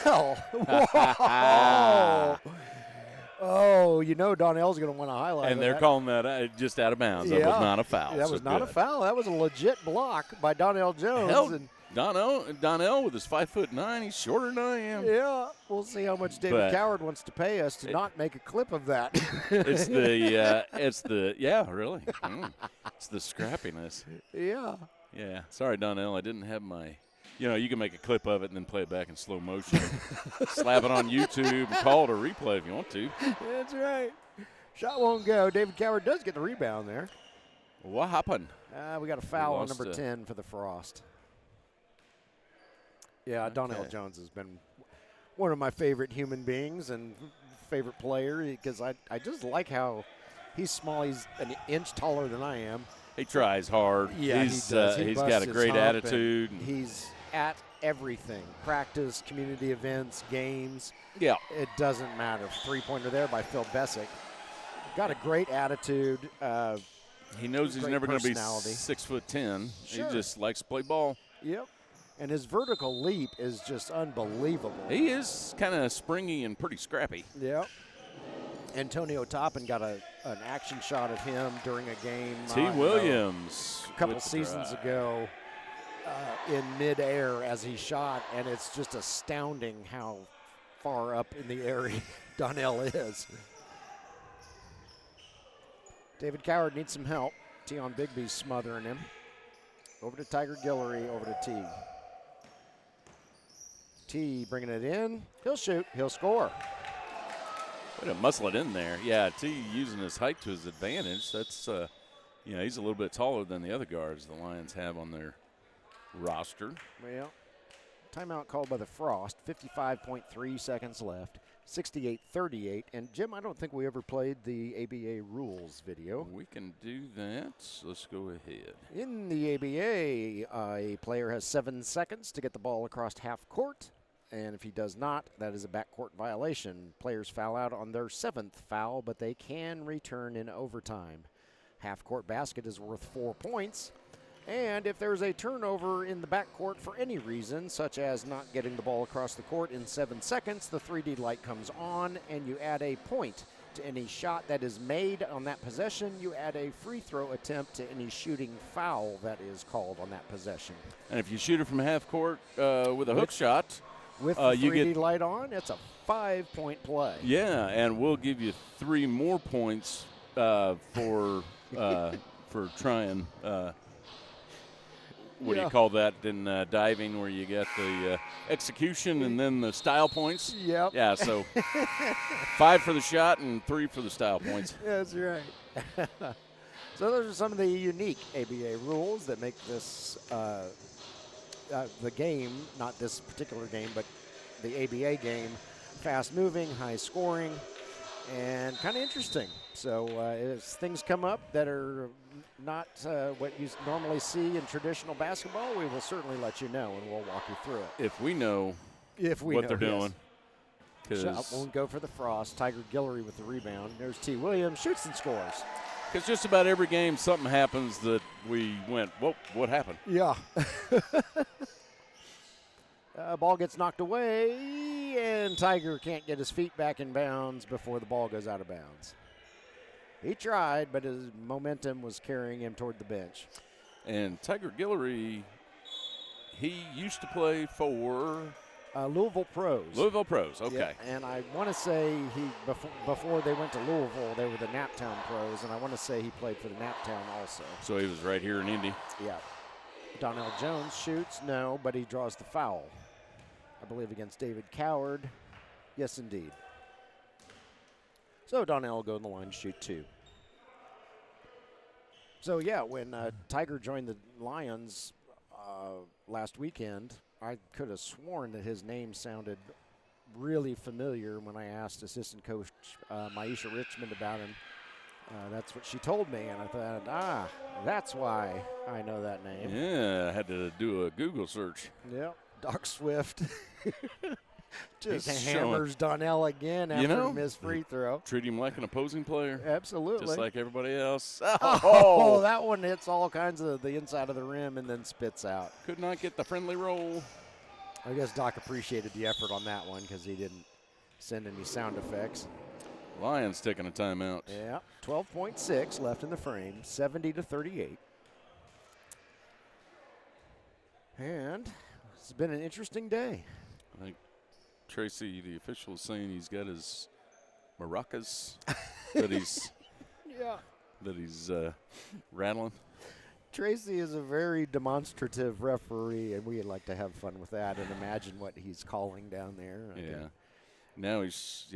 Whoa! Oh, you know Donnell's going to want to highlight. And they're calling that just out of bounds. Yeah. That was not a foul. That was not a foul. That was a legit block by Donnell Jones. Hell, Donnell with his 5'9", he's shorter than I am. Yeah, we'll see how much David Coward wants to pay us to not make a clip of that. It's the really. It's the scrappiness. Yeah. Yeah. Sorry, Donnell, I didn't have my. You can make a clip of it and then play it back in slow motion. Slap it on YouTube and call it a replay if you want to. That's right. Shot won't go. David Coward does get the rebound there. What happened? We got a foul on number 10 for the Frost. Yeah, okay. Donnell Jones has been one of my favorite human beings and favorite player because I just like how he's small. He's an inch taller than I am. He tries hard. Yeah, he's he got a great attitude. And he's at everything. Practice, community events, games. Yeah. It doesn't matter. Three-pointer there by Phil Bessick. Got a great attitude. He knows he's never going to be 6'10". Sure. He just likes to play ball. Yep. And his vertical leap is just unbelievable. He is kind of springy and pretty scrappy. Yep. Antonio Toppin got an action shot of him during a game. T. Williams. A couple seasons ago in midair as he shot, and it's just astounding how far up in the area Donnell is. David Coward needs some help. Tion Bigby's smothering him. Over to Tiger Guillory, over to T. T bringing it in. He'll shoot. He'll score. Way to muscle it in there. Yeah, T using his height to his advantage. That's, he's a little bit taller than the other guards the Lions have on their roster. Well, timeout called by the Frost. 55.3 seconds left. 68-38. And, Jim, I don't think we ever played the ABA rules video. We can do that. Let's go ahead. In the ABA, a player has 7 seconds to get the ball across half court. And if he does not, that is a backcourt violation. Players foul out on their 7th foul, but they can return in overtime. Half-court basket is worth 4 points. And if there's a turnover in the backcourt for any reason, such as not getting the ball across the court in 7 seconds, the 3D light comes on, and you add a point to any shot that is made on that possession. You add a free throw attempt to any shooting foul that is called on that possession. And if you shoot it from half court with a hook shot, with the 3D light on, it's a 5-point play. Yeah, and we'll give you 3 more points for trying. What do you call that in diving, where you get the execution and then the style points? Yep. Yeah, so 5 for the shot and 3 for the style points. That's right. So those are some of the unique ABA rules that make this the game, not this particular game, but the ABA game, fast-moving, high-scoring, and kind of interesting. So as things come up that are not what you normally see in traditional basketball, we will certainly let you know, and we'll walk you through it. If we know what they're doing. Shot won't go for the Frost. Tiger Guillory with the rebound. There's T. Williams, shoots and scores. Because just about every game, something happens that we went, whoa, what happened? Yeah. Ball gets knocked away, and Tiger can't get his feet back in bounds before the ball goes out of bounds. He tried, but his momentum was carrying him toward the bench. And Tiger Guillory, he used to play for Louisville Pros. Louisville Pros, okay. Yeah, and I want to say before they went to Louisville, they were the Naptown Pros, and I want to say he played for the Naptown also. So he was right here in Indy. Yeah. Donnell Jones shoots, no, but he draws the foul. I believe against David Coward. Yes, indeed. So Donnell will go in the line to shoot 2. So, yeah, when Tiger joined the Lions last weekend, I could have sworn that his name sounded really familiar when I asked assistant coach Maisha Richmond about him. That's what she told me, and I thought, that's why I know that name. Yeah, I had to do a Google search. Yep, Doc Swift. Just He's hammers Donnell again after a missed free throw. Treat him like an opposing player. Absolutely. Just like everybody else. Oh, that one hits all kinds of the inside of the rim and then spits out. Could not get the friendly roll. I guess Doc appreciated the effort on that one because he didn't send any sound effects. Lions taking a timeout. Yeah, 12.6 left in the frame, 70-38. And it's been an interesting day. I think Tracy, the official, is saying he's got his maracas that he's rattling. Tracy is a very demonstrative referee, and we like to have fun with that and imagine what he's calling down there. Yeah. Now he's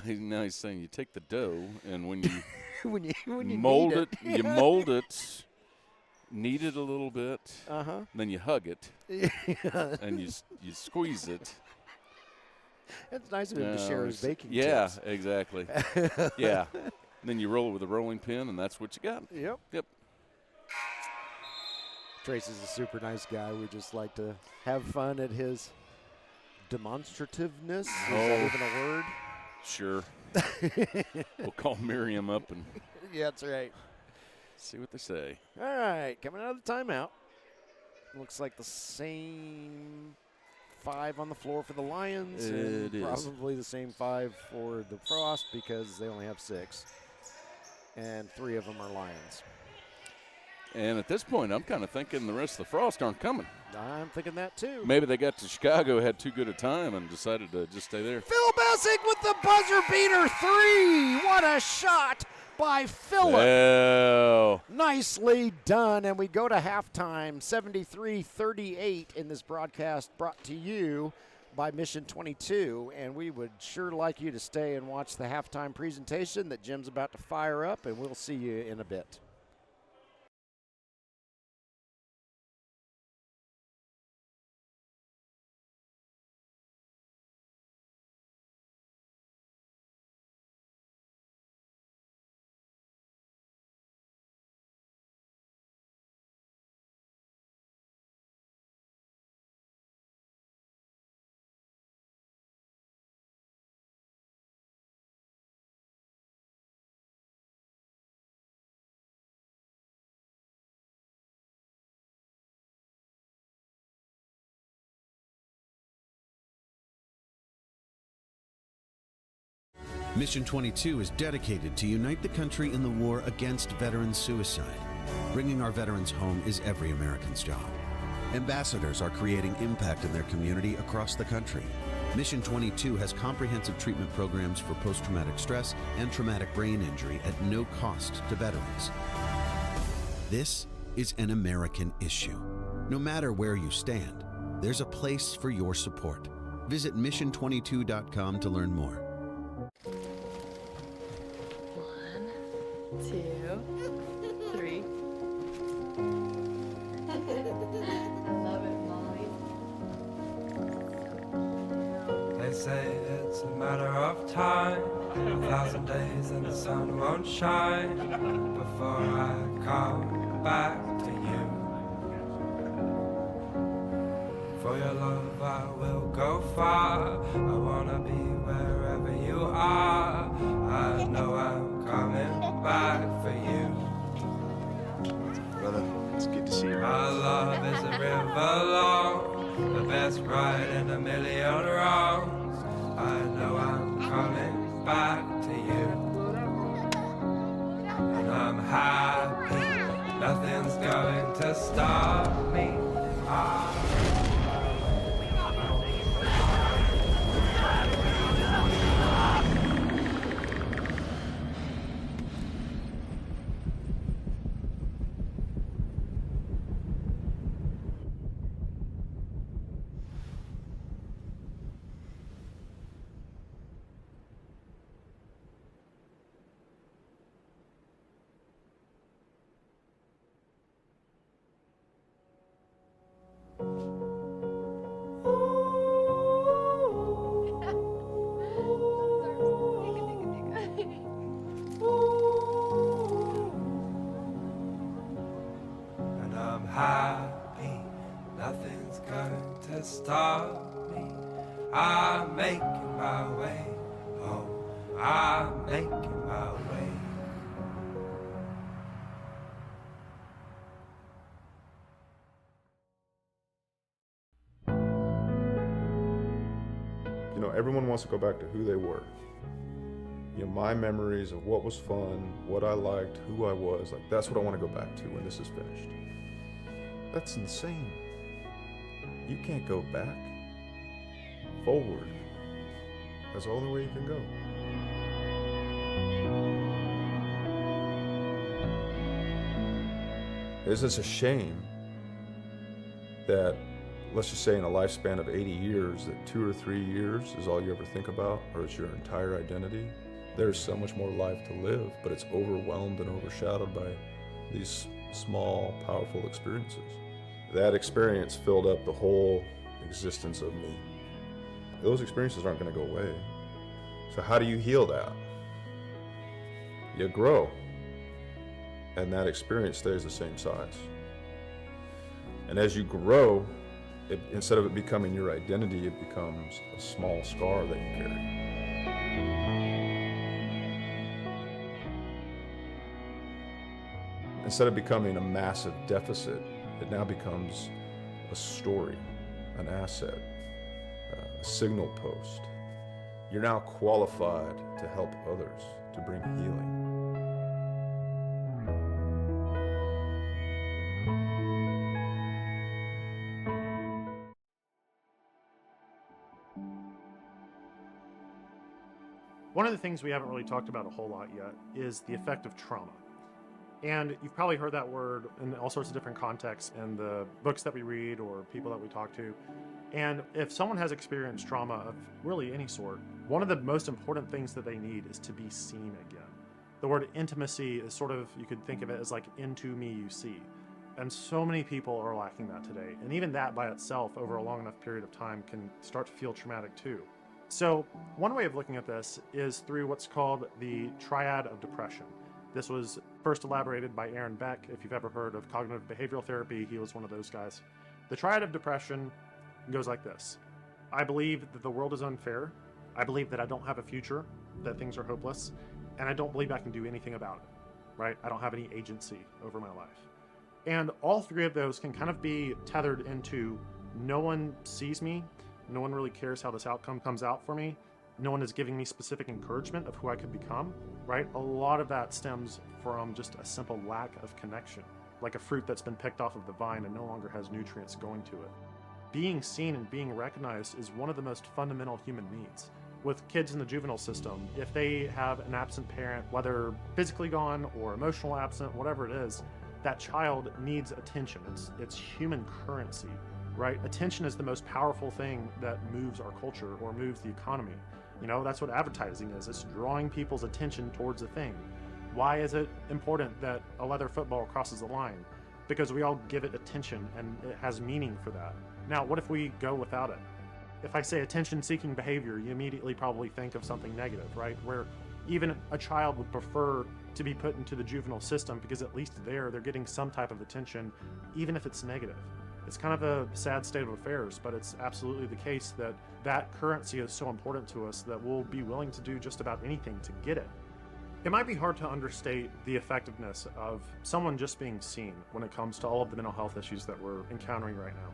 now he's saying you take the dough, and when you when you mold need it, you mold it, knead it a little bit, then you hug it, and you squeeze it. It's nice of him to share his baking tips. Yeah, exactly. Yeah. And then you roll it with a rolling pin, and that's what you got. Yep. Tracy's a super nice guy. We just like to have fun at his demonstrativeness. Is that even a word? Sure. We'll call Miriam up and yeah, that's right. See what they say. All right, coming out of the timeout. Looks like the same 5 on the floor for the Lions. It is. Probably the same 5 for the Frost because they only have 6. And 3 of them are Lions. And at this point, I'm kind of thinking the rest of the Frost aren't coming. I'm thinking that too. Maybe they got to Chicago, had too good a time, and decided to just stay there. Phil Bessick with the buzzer beater 3. What a shot by Phillip. Well. Nicely done. And we go to halftime, 73-38 in this broadcast brought to you by Mission 22. And we would sure like you to stay and watch the halftime presentation that Jim's about to fire up, and we'll see you in a bit. Mission 22 is dedicated to unite the country in the war against veteran suicide. Bringing our veterans home is every American's job. Ambassadors are creating impact in their community across the country. Mission 22 has comprehensive treatment programs for post-traumatic stress and traumatic brain injury at no cost to veterans. This is an American issue. No matter where you stand, there's a place for your support. Visit mission22.com to learn more. 1, 2, 3. I love it, Molly. They say it's a matter of time, 1,000 days and the sun won't shine before I come back to you. For your love I will go far, I wanna be wherever you are. I know I'm coming back for you. Brother, it's good to see you. Our love is a river long, the best ride in a million wrongs. I know I'm coming back to you. And I'm happy, nothing's going to stop me. I'm making my way. You know, everyone wants to go back to who they were. You know, my memories of what was fun, what I liked, who I was, like that's what I want to go back to when this is finished. That's insane. You can't go back. Forward. That's the only way you can go. It's just a shame that, let's just say in a lifespan of 80 years, that 2 or 3 years is all you ever think about, or it's your entire identity. There's so much more life to live, but it's overwhelmed and overshadowed by these small, powerful experiences. That experience filled up the whole existence of me. Those experiences aren't going to go away. So how do you heal that? You grow, and that experience stays the same size. And as you grow, instead of it becoming your identity, it becomes a small scar that you carry. Instead of becoming a massive deficit, it now becomes a story, an asset, a signal post. You're now qualified to help others, to bring healing. One of the things we haven't really talked about a whole lot yet is the effect of trauma. And you've probably heard that word in all sorts of different contexts in the books that we read or people that we talk to. And if someone has experienced trauma of really any sort, one of the most important things that they need is to be seen again. The word intimacy is sort of, you could think of it as like into me you see. And so many people are lacking that today. And even that by itself over a long enough period of time can start to feel traumatic too. So one way of looking at this is through what's called the triad of depression. This was first elaborated by Aaron Beck. If you've ever heard of cognitive behavioral therapy, he was one of those guys. The triad of depression goes like this. I believe that the world is unfair. I believe that I don't have a future, that things are hopeless, and I don't believe I can do anything about it, right? I don't have any agency over my life. And all three of those can kind of be tethered into no one sees me, no one really cares how this outcome comes out for me, no one is giving me specific encouragement of who I could become, right? A lot of that stems from just a simple lack of connection, like a fruit that's been picked off of the vine and no longer has nutrients going to it. Being seen and being recognized is one of the most fundamental human needs. With kids in the juvenile system, if they have an absent parent, whether physically gone or emotional absent, whatever it is, that child needs attention. It's human currency, right? Attention is the most powerful thing that moves our culture or moves the economy. You know, that's what advertising is. It's drawing people's attention towards a thing. Why is it important that a leather football crosses the line? Because we all give it attention and it has meaning for that. Now, what if we go without it? If I say attention-seeking behavior, you immediately probably think of something negative, right? Where even a child would prefer to be put into the juvenile system because at least there they're getting some type of attention, even if it's negative. It's kind of a sad state of affairs, but it's absolutely the case that that currency is so important to us that we'll be willing to do just about anything to get it. It might be hard to understate the effectiveness of someone just being seen when it comes to all of the mental health issues that we're encountering right now.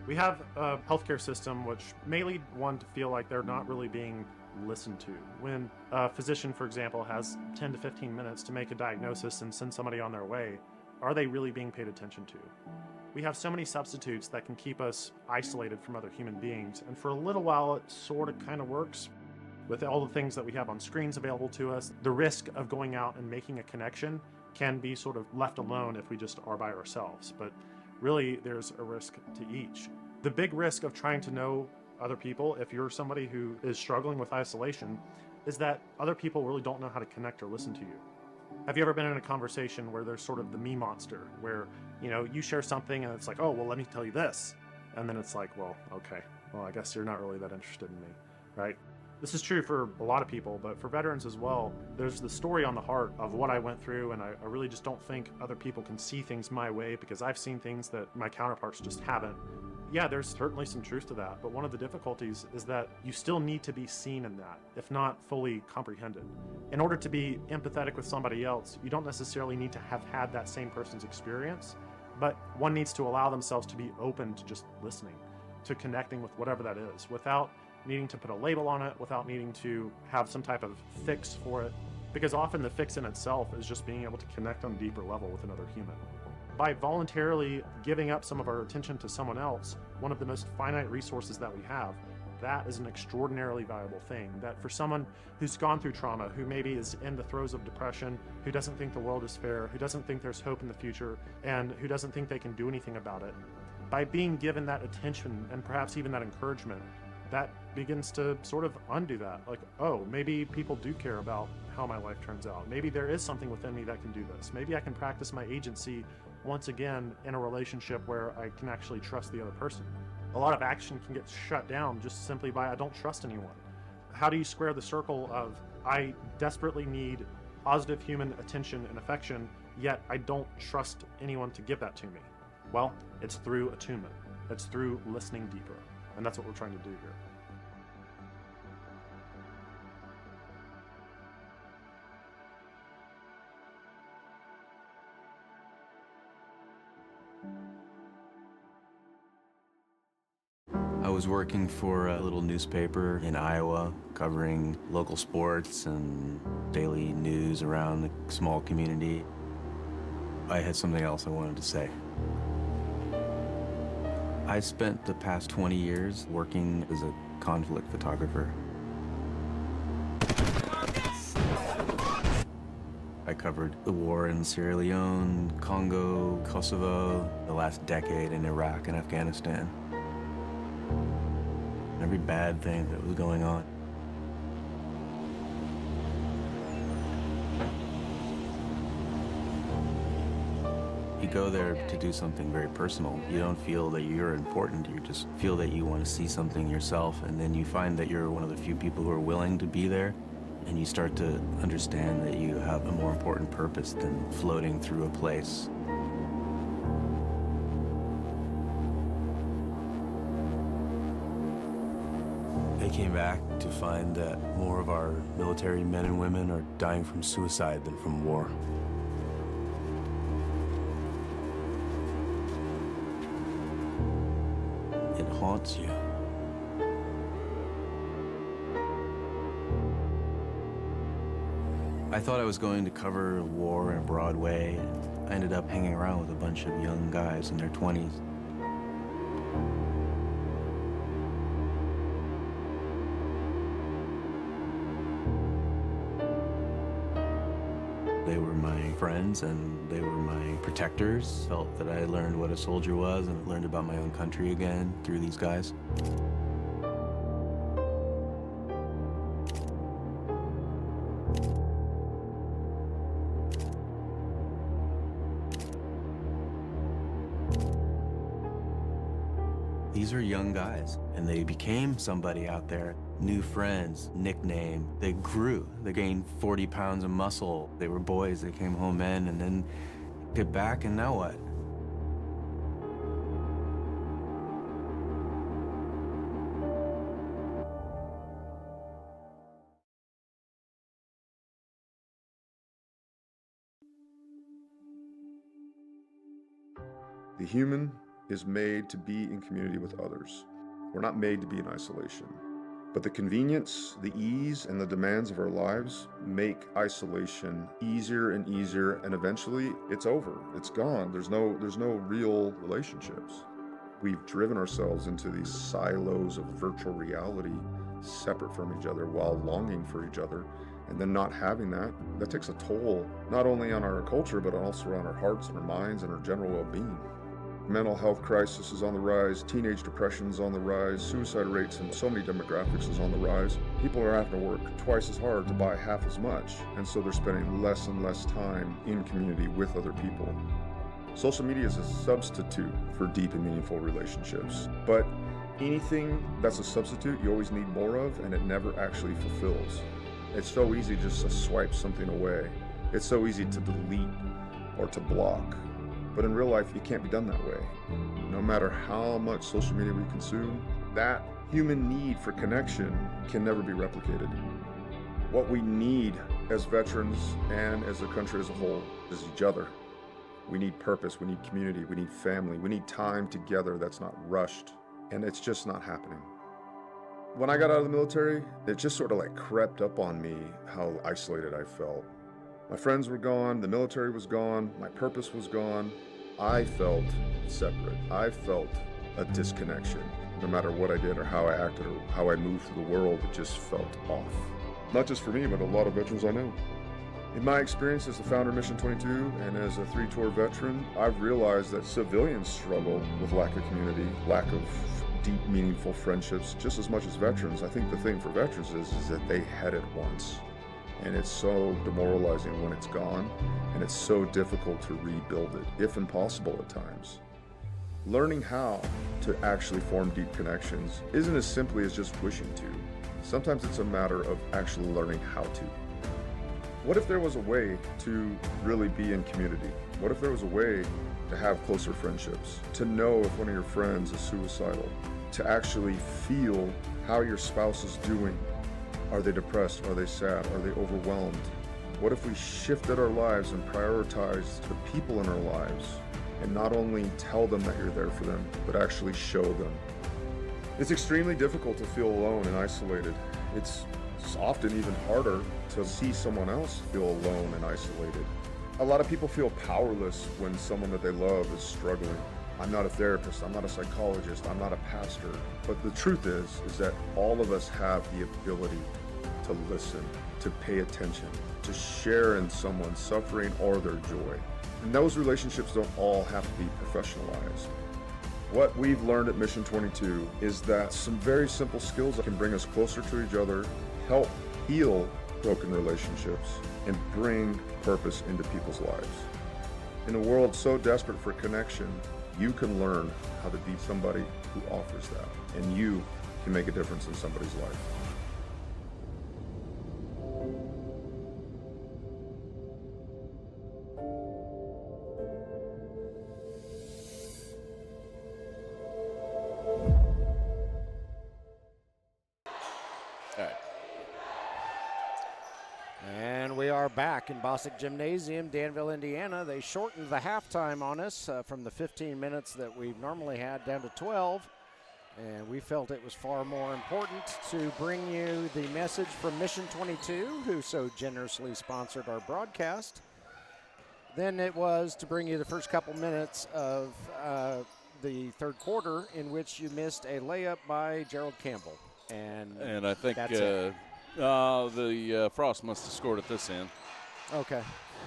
We have a healthcare system which may lead one to feel like they're not really being listened to. When a physician, for example, has 10 to 15 minutes to make a diagnosis and send somebody on their way, are they really being paid attention to? We have so many substitutes that can keep us isolated from other human beings, and for a little while it sort of kind of works. With all the things that we have on screens available to us, the risk of going out and making a connection can be sort of left alone if we just are by ourselves, but really there's a risk to each. The big risk of trying to know other people, if you're somebody who is struggling with isolation, is that other people really don't know how to connect or listen to you. Have you ever been in a conversation where there's sort of the me monster, where, you know, you share something and it's like, oh, well, let me tell you this. And then it's like, well, okay, well, I guess you're not really that interested in me, right? This is true for a lot of people, but for veterans as well, there's the story on the heart of what I went through, and I really just don't think other people can see things my way because I've seen things that my counterparts just haven't. yeah, there's certainly some truth to that, but one of the difficulties is that you still need to be seen in that, if not fully comprehended. In order to be empathetic with somebody else, you don't necessarily need to have had that same person's experience, but one needs to allow themselves to be open to just listening, to connecting with whatever that is, without needing to put a label on it, without needing to have some type of fix for it, because often the fix in itself is just being able to connect on a deeper level with another human. By voluntarily giving up some of our attention to someone else, one of the most finite resources that we have, that is an extraordinarily valuable thing. That for someone who's gone through trauma, who maybe is in the throes of depression, who doesn't think the world is fair, who doesn't think there's hope in the future, and who doesn't think they can do anything about it, by being given that attention and perhaps even that encouragement, that begins to sort of undo that. Like, oh, maybe people do care about how my life turns out. Maybe there is something within me that can do this. Maybe I can practice my agency once again in a relationship where I can actually trust the other person. A lot of action can get shut down just simply by I don't trust anyone. How do you square the circle of I desperately need positive human attention and affection, yet I don't trust anyone to give that to me? Well, it's through attunement. It's through listening deeper. And that's what we're trying to do here. I was working for a little newspaper in Iowa, covering local sports and daily news around the small community. I had something else I wanted to say. I spent the past 20 years working as a conflict photographer. I covered the war in Sierra Leone, Congo, Kosovo, the last decade in Iraq and Afghanistan. Every bad thing that was going on. You go there to do something very personal. You don't feel that you're important, you just feel that you want to see something yourself, and then you find that you're one of the few people who are willing to be there, and you start to understand that you have a more important purpose than floating through a place. They came back to find that more of our military men and women are dying from suicide than from war. It haunts you. I thought I was going to cover war in a broad way, and I ended up hanging around with a bunch of young guys in their 20s. They were my friends and they were my protectors. Felt that I learned what a soldier was and learned about my own country again through these guys. These are young guys, and they became somebody out there. New friends, nickname. They grew. They gained 40 pounds of muscle. They were boys. They came home men, and then get back, and now what? The human is made to be in community with others. We're not made to be in isolation. But the convenience, the ease, and the demands of our lives make isolation easier and easier, and eventually it's over. It's gone. There's no real relationships. We've driven ourselves into these silos of virtual reality, separate from each other while longing for each other. And then not having that takes a toll, not only on our culture, but also on our hearts and our minds and our general well-being. Mental health crisis is on the rise, teenage depression is on the rise, suicide rates in so many demographics is on the rise. People are having to work twice as hard to buy half as much, and so they're spending less and less time in community with other people. Social media is a substitute for deep and meaningful relationships, but anything that's a substitute you always need more of, and it never actually fulfills. It's so easy just to swipe something away. It's so easy to delete or to block. But in real life, it can't be done that way. No matter how much social media we consume, that human need for connection can never be replicated. What we need as veterans and as a country as a whole is each other. We need purpose, we need community, we need family, we need time together that's not rushed, and it's just not happening. When I got out of the military, it just sort of like crept up on me how isolated I felt. My friends were gone, the military was gone, my purpose was gone. I felt separate. I felt a disconnection. No matter what I did or how I acted or how I moved through the world, it just felt off. Not just for me, but a lot of veterans I know. In my experience as the founder of Mission 22 and as a 3-tour veteran, I've realized that civilians struggle with lack of community, lack of deep, meaningful friendships, just as much as veterans. I think the thing for veterans is that they had it once. And it's so demoralizing when it's gone, and it's so difficult to rebuild it, if impossible at times. Learning how to actually form deep connections isn't as simply as just wishing to. Sometimes it's a matter of actually learning how to. What if there was a way to really be in community? What if there was a way to have closer friendships? To know if one of your friends is suicidal? To actually feel how your spouse is doing? Are they depressed? Are they sad? Are they overwhelmed? What if we shifted our lives and prioritized the people in our lives and not only tell them that you're there for them, but actually show them? It's extremely difficult to feel alone and isolated. It's often even harder to see someone else feel alone and isolated. A lot of people feel powerless when someone that they love is struggling. I'm not a therapist, I'm not a psychologist, I'm not a pastor. But the truth is that all of us have the ability to listen, to pay attention, to share in someone's suffering or their joy. And those relationships don't all have to be professionalized. What we've learned at Mission 22 is that some very simple skills that can bring us closer to each other, help heal broken relationships, and bring purpose into people's lives. In a world so desperate for connection, you can learn how to be somebody who offers that, and you can make a difference in somebody's life. And we are back in Bosick Gymnasium, Danville, Indiana. They shortened the halftime on us from the 15 minutes that we've normally had down to 12. And we felt it was far more important to bring you the message from Mission 22, who so generously sponsored our broadcast, than it was to bring you the first couple minutes of the third quarter, in which you missed a layup by Gerald Campbell. And I think that's it. the Frost must have scored at this end. Okay.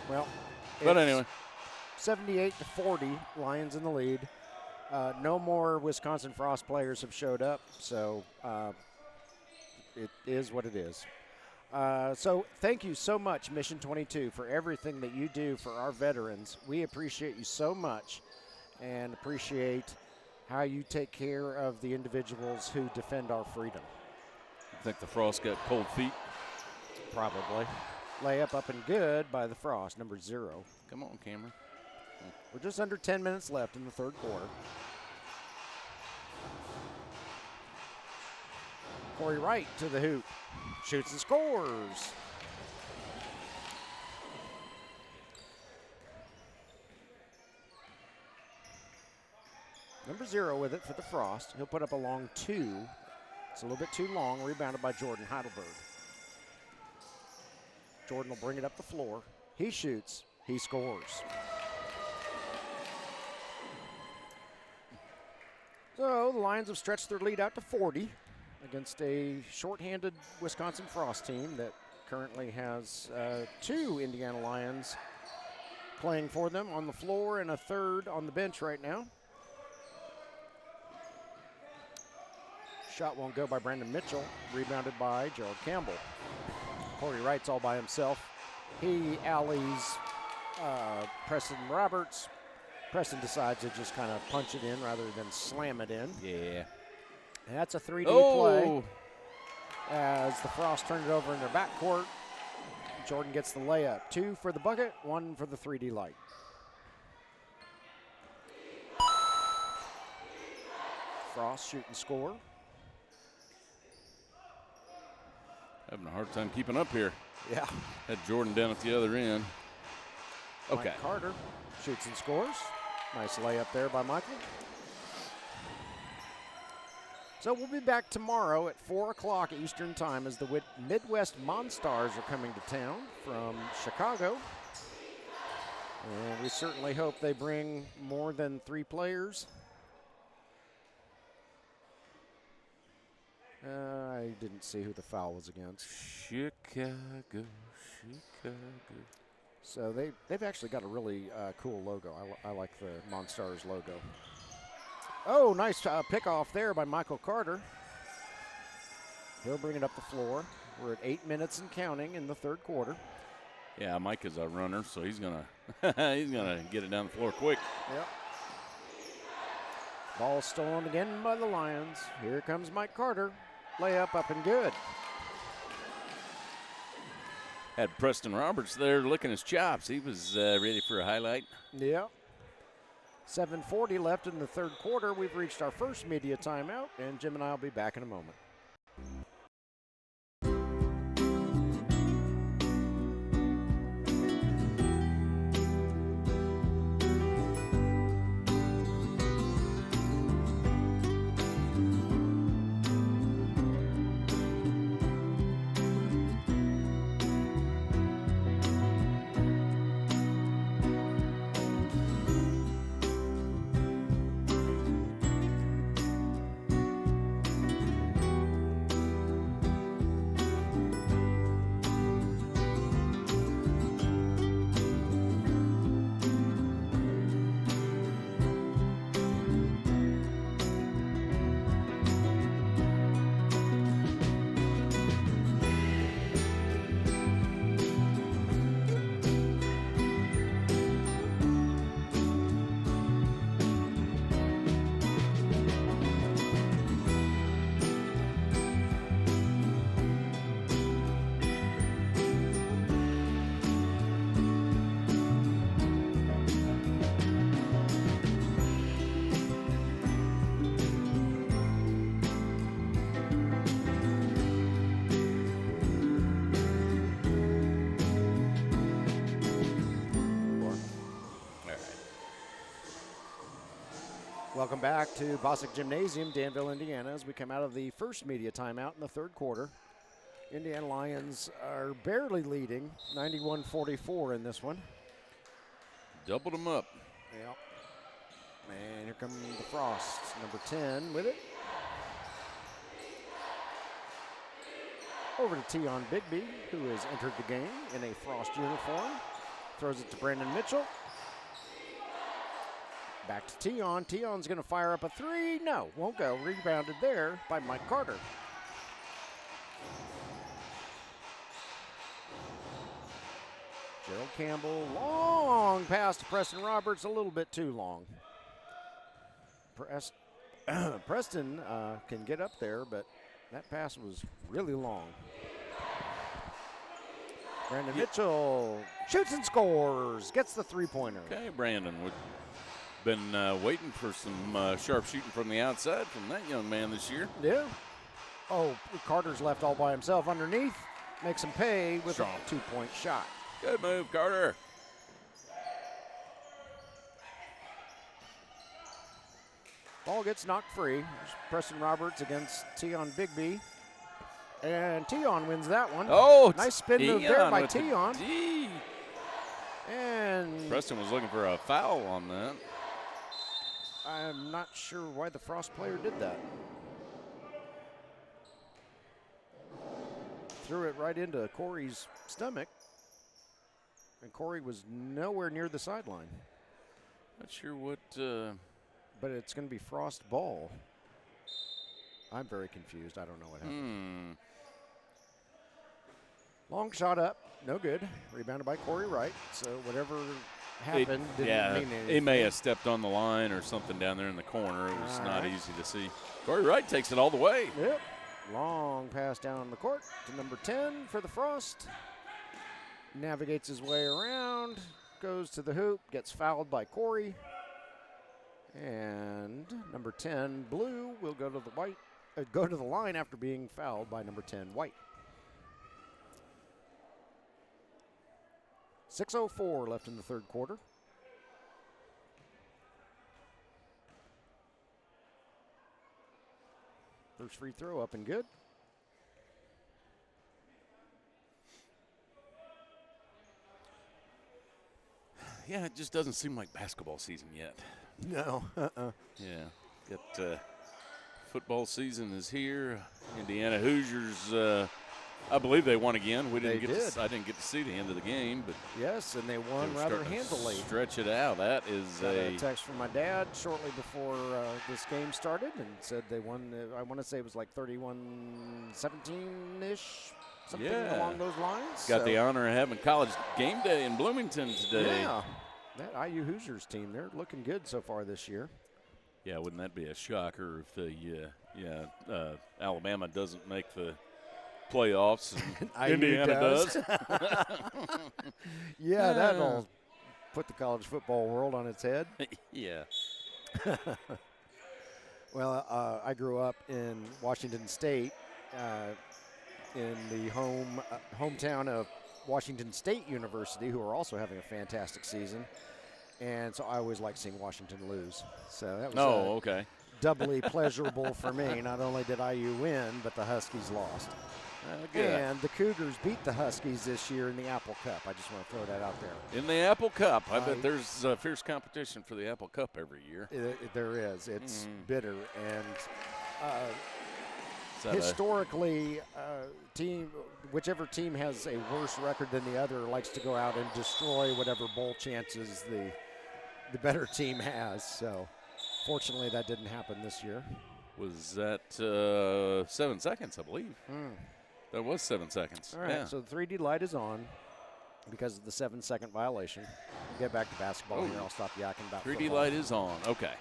Well, but anyway, 78-40, Lions in the lead. No more Wisconsin Frost players have showed up, so it is what it is. So thank you so much, Mission 22, for everything that you do for our veterans. We appreciate you so much and appreciate how you take care of the individuals who defend our freedom. I think the Frost got cold feet. Probably. Layup up and good by the Frost, number 0. Come on, Cameron. We're just under 10 minutes left in the third quarter. Corey Wright to the hoop. Shoots and scores. Number 0 with it for the Frost. He'll put up a long 2. It's a little bit too long. Rebounded by Jordan Heidelberg. Jordan will bring it up the floor. He shoots. He scores. So the Lions have stretched their lead out to 40 against a shorthanded Wisconsin Frost team that currently has 2 Indiana Lions playing for them on the floor and a third on the bench right now. Shot won't go by Brandon Mitchell, rebounded by Gerald Campbell. Corey Wright's all by himself. He alleys Preston Roberts. Preston decides to just kind of punch it in rather than slam it in. Yeah. And that's a 3D play as the Frost turn it over in their backcourt. Jordan gets the layup. 2 for the bucket, 1 for the 3D light. Frost shoot and score. Having a hard time keeping up here. Yeah. Had Jordan down at the other end. Okay. Mike Carter shoots and scores. Nice layup there by Michael. So we'll be back tomorrow at 4 o'clock Eastern Time as the Midwest Monstars are coming to town from Chicago. And we certainly hope they bring more than 3 players. I didn't see who the foul was against. Chicago. So they've actually got a really cool logo. I like the Monstars logo. Oh, nice pick off there by Michael Carter. He'll bring it up the floor. We're at 8 minutes and counting in the third quarter. Yeah, Mike is a runner, so he's gonna get it down the floor quick. Yep. Ball stolen again by the Lions. Here comes Mike Carter. Layup up and good. Had Preston Roberts there licking his chops. He was ready for a highlight. Yep. 7:40 left in the third quarter. We've reached our first media timeout, and Jim and I will be back in a moment. Welcome back to Bosick Gymnasium, Danville, Indiana, as we come out of the first media timeout in the third quarter. Indiana Lions are barely leading, 91-44 in this one. Doubled them up. Yep. And here comes the Frost, number 10 with it. Over to Tion Bigby, who has entered the game in a Frost uniform. Throws it to Brandon Mitchell. Back to Tion. Tion's going to fire up a three. No, won't go. Rebounded there by Mike Carter. Gerald Campbell, long pass to Preston Roberts, a little bit too long. Preston can get up there, but that pass was really long. Brandon Mitchell shoots and scores, gets the three-pointer. Okay, Brandon, we've been waiting for some sharp shooting from the outside from that young man this year. Yeah. Oh, Carter's left all by himself underneath. Makes him pay with a two-point shot. Good move, Carter. Ball gets knocked free. There's Preston Roberts against Tion Bigby. And Tion wins that one. Oh, nice spin move there by Tion. And Preston was looking for a foul on that. I'm not sure why the Frost player did that. Threw it right into Corey's stomach. And Corey was nowhere near the sideline. Not sure what. But it's going to be Frost ball. I'm very confused. I don't know what happened. Long shot up. No good. Rebounded by Corey Wright. So whatever happened didn't mean anything. He may have stepped on the line or something down there in the corner. It was not easy to see. Corey Wright takes it all the way. Yep. Long pass down the court to number 10 for the Frost. Navigates his way around. Goes to the hoop. Gets fouled by Corey. And number 10, Blue, will go to the line after being fouled by number 10, White. 6:04 left in the third quarter. First free throw up and good. Yeah, it just doesn't seem like basketball season yet. No. Yeah. Football season is here. Indiana Hoosiers, I believe they won again. I didn't get to see the end of the game, but yes, and they won were rather starting to handily. Stretch it out. That is Got a text from my dad shortly before this game started and said they won. I want to say it was like 31-17-ish, something along those lines. Got the honor of having college game day in Bloomington today. Yeah, that IU Hoosiers team, they're looking good so far this year. Yeah, wouldn't that be a shocker if Alabama doesn't make the playoffs and Indiana does? Yeah, that'll put the college football world on its head. Yeah. Well, I grew up in Washington State, in the hometown of Washington State University, who are also having a fantastic season. And so I always like seeing Washington lose. So that was doubly pleasurable for me. Not only did IU win, but the Huskies lost. And the Cougars beat the Huskies this year in the Apple Cup. I just want to throw that out there. In the Apple Cup. I bet there's fierce competition for the Apple Cup every year. There is. It's bitter. And historically, whichever team has a worse record than the other likes to go out and destroy whatever bowl chances the better team has. So fortunately that didn't happen this year. Was that 7 seconds, I believe. That was 7 seconds. All right, so the 3D light is on because of the 7-second violation. We'll get back to basketball here. I'll stop yakking about 3D football. light is on. Okay.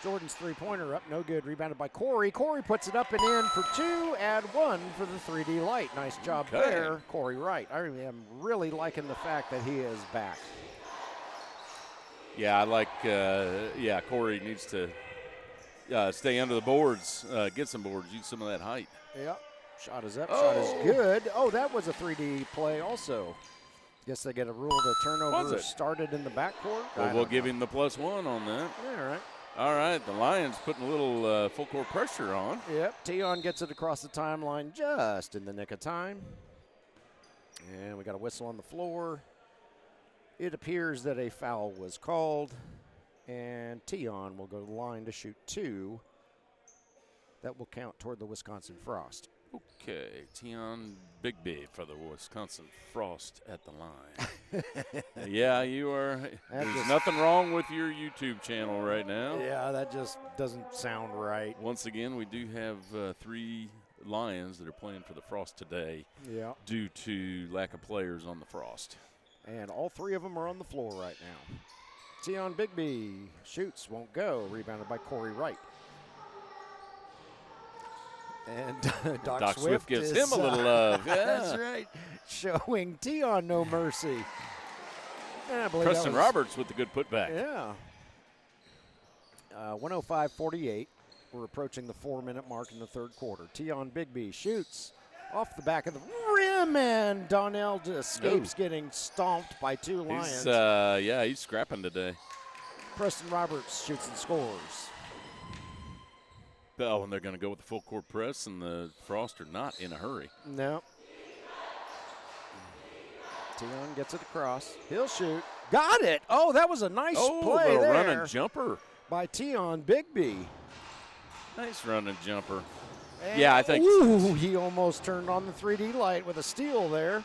Jordan's three-pointer up, no good. Rebounded by Corey. Corey puts it up and in for 2, add 1 for the 3D light. Nice job there, Corey Wright. I am really liking the fact that he is back. Yeah, I like, Corey needs to stay under the boards, get some boards, use some of that height. Yep. Shot is up, shot is good. Oh, that was a 3D play also. Guess they get a rule the turnover started in the backcourt. Well, we'll give him the +1 on that. Yeah, all right. All right, the Lions putting a little full court pressure on. Yep, Tion gets it across the timeline just in the nick of time. And we got a whistle on the floor. It appears that a foul was called. And Tion will go to the line to shoot 2. That will count toward the Wisconsin Frost. Okay, Tion Bigby for the Wisconsin Frost at the line. Yeah, you are. There's nothing wrong with your YouTube channel right now. Yeah, that just doesn't sound right. Once again, we do have 3 Lions that are playing for the Frost today. Yeah. Due to lack of players on the Frost. And all 3 of them are on the floor right now. Tion Bigby shoots, won't go. Rebounded by Corey Wright. And Doc Swift gives him a little love. Yeah. That's right. Showing Tion no mercy. And I believe Preston Roberts with the good putback. Yeah. 105-48. We're approaching the 4-minute mark in the third quarter. Tion Bigby shoots off the back of the rim, and Donnell escapes getting stomped by 2 Lions. He's scrapping today. Preston Roberts shoots and scores. Oh, and they're going to go with the full court press, and the Frost are not in a hurry. No. Tion gets it across. He'll shoot. Got it. Oh, that was a nice play there. Running jumper by Tion Bigby. Nice running jumper. And yeah, I think. Ooh, he almost turned on the 3D light with a steal there.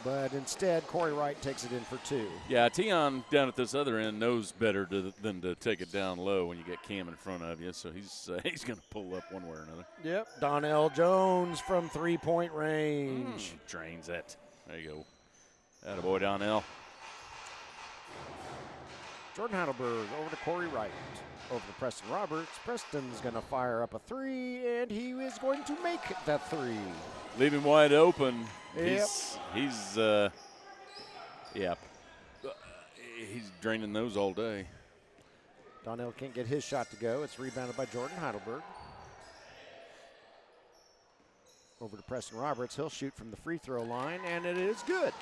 But instead, Corey Wright takes it in for 2. Yeah, Tion down at this other end knows better than to take it down low when you get Cam in front of you. So he's going to pull up one way or another. Yep, Donnell Jones from 3-point range. Drains it. There you go. Attaboy, Donnell. Jordan Heidelberg over to Corey Wright. Over to Preston Roberts. Preston's going to fire up a 3, and he is going to make that 3. Leave him wide open. Yep. He's draining those all day. Donnell can't get his shot to go. It's rebounded by Jordan Heidelberg. Over to Preston Roberts. He'll shoot from the free throw line, and it is good.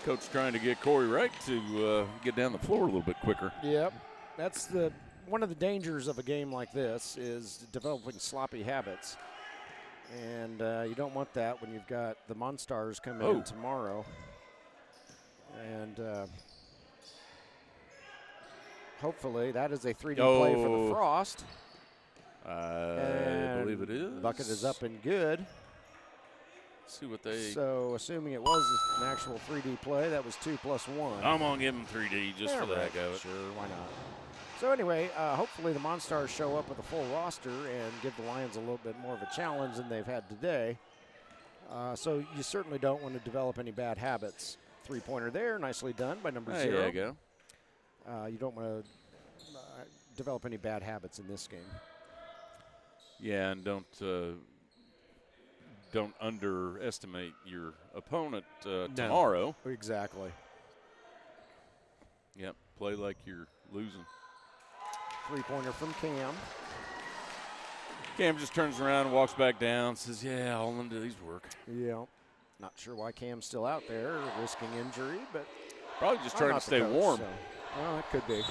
Coach trying to get Corey Wright to get down the floor a little bit quicker. Yep. That's one of the dangers of a game like this is developing sloppy habits. And you don't want that when you've got the Monstars coming in tomorrow. And hopefully that is a 3D play for the Frost. I believe it is. Bucket is up and good. See what they. So, assuming it was an actual 3D play, that was 2 plus 1. I'm going to give them 3D just for the heck of it. Sure, why not? So, anyway, hopefully the Monstars show up with a full roster and give the Lions a little bit more of a challenge than they've had today. So, you certainly don't want to develop any bad habits. Three-pointer there, nicely done by number 0. There you go. You don't want to develop any bad habits in this game. Yeah, and don't underestimate your opponent tomorrow. Exactly. Yep, play like you're losing. Three-pointer from Cam. Cam just turns around and walks back down, says, yeah, all into these work. Yeah. Not sure why Cam's still out there, risking injury, but probably just trying to stay warm. So. Well, it could be.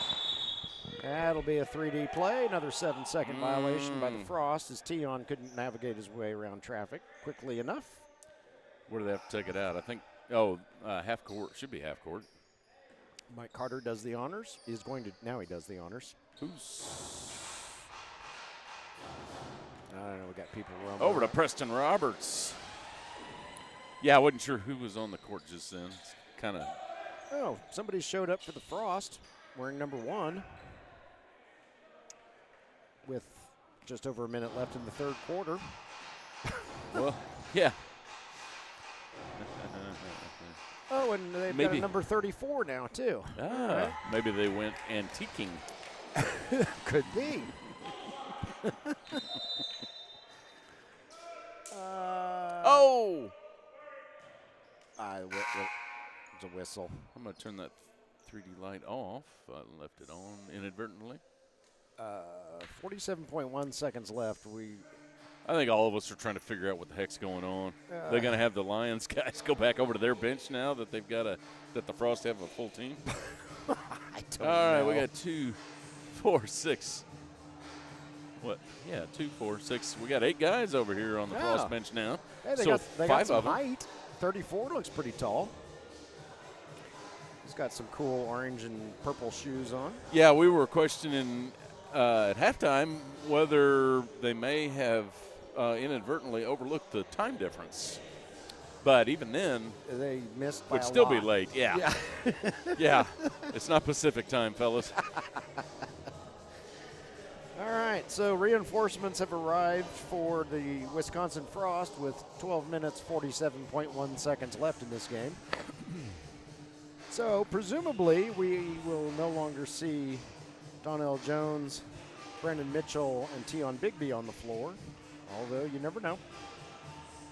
That'll be a 3D play. Another 7-second violation by the Frost as Tion couldn't navigate his way around traffic quickly enough. Where do they have to take it out? I think, half court. Should be half court. Mike Carter does the honors. Now he does the honors. I don't know. We got people rumbling. Over to Preston Roberts. Yeah, I wasn't sure who was on the court just then. It's kind of. Oh, somebody showed up for the Frost wearing number 1 with just over a minute left in the third quarter. Well, yeah. Oh, and they've got a number 34 now, too. Right. Maybe they went antiquing. Could be. It's a whistle. I'm going to turn that 3D light off. I left it on inadvertently. 47.1 seconds left. I think all of us are trying to figure out what the heck's going on. They're going to have the Lions guys go back over to their bench now that they've got that the Frost have a full team. I don't all right, know. we got 2, 4, 6. What? Yeah, 2, 4, 6. We got 8 guys over here on the Frost bench now. Hey, they so got 5 some of them. height. 34 looks pretty tall. He's got some cool orange and purple shoes on. Yeah, we were questioning at halftime whether they may have inadvertently overlooked the time difference. But even then, they missed by would a still lot. be late. Yeah. Yeah. It's not Pacific time, fellas. All right, so reinforcements have arrived for the Wisconsin Frost with 12 minutes, 47.1 seconds left in this game. So presumably we will no longer see Donnell Jones, Brendan Mitchell, and Tion Bigby on the floor, although you never know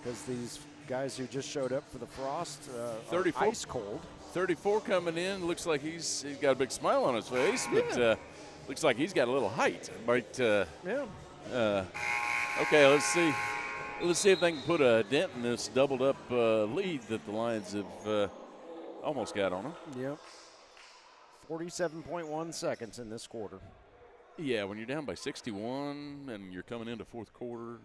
because these guys who just showed up for the Frost are ice cold. 34 coming in. Looks like he's got a big smile on his face, but looks like he's got a little height. Might, okay, let's see. Let's see if they can put a dent in this doubled up lead that the Lions have almost got on them. Yep. 47.1 seconds in this quarter. Yeah, when you're down by 61 and you're coming into fourth quarter,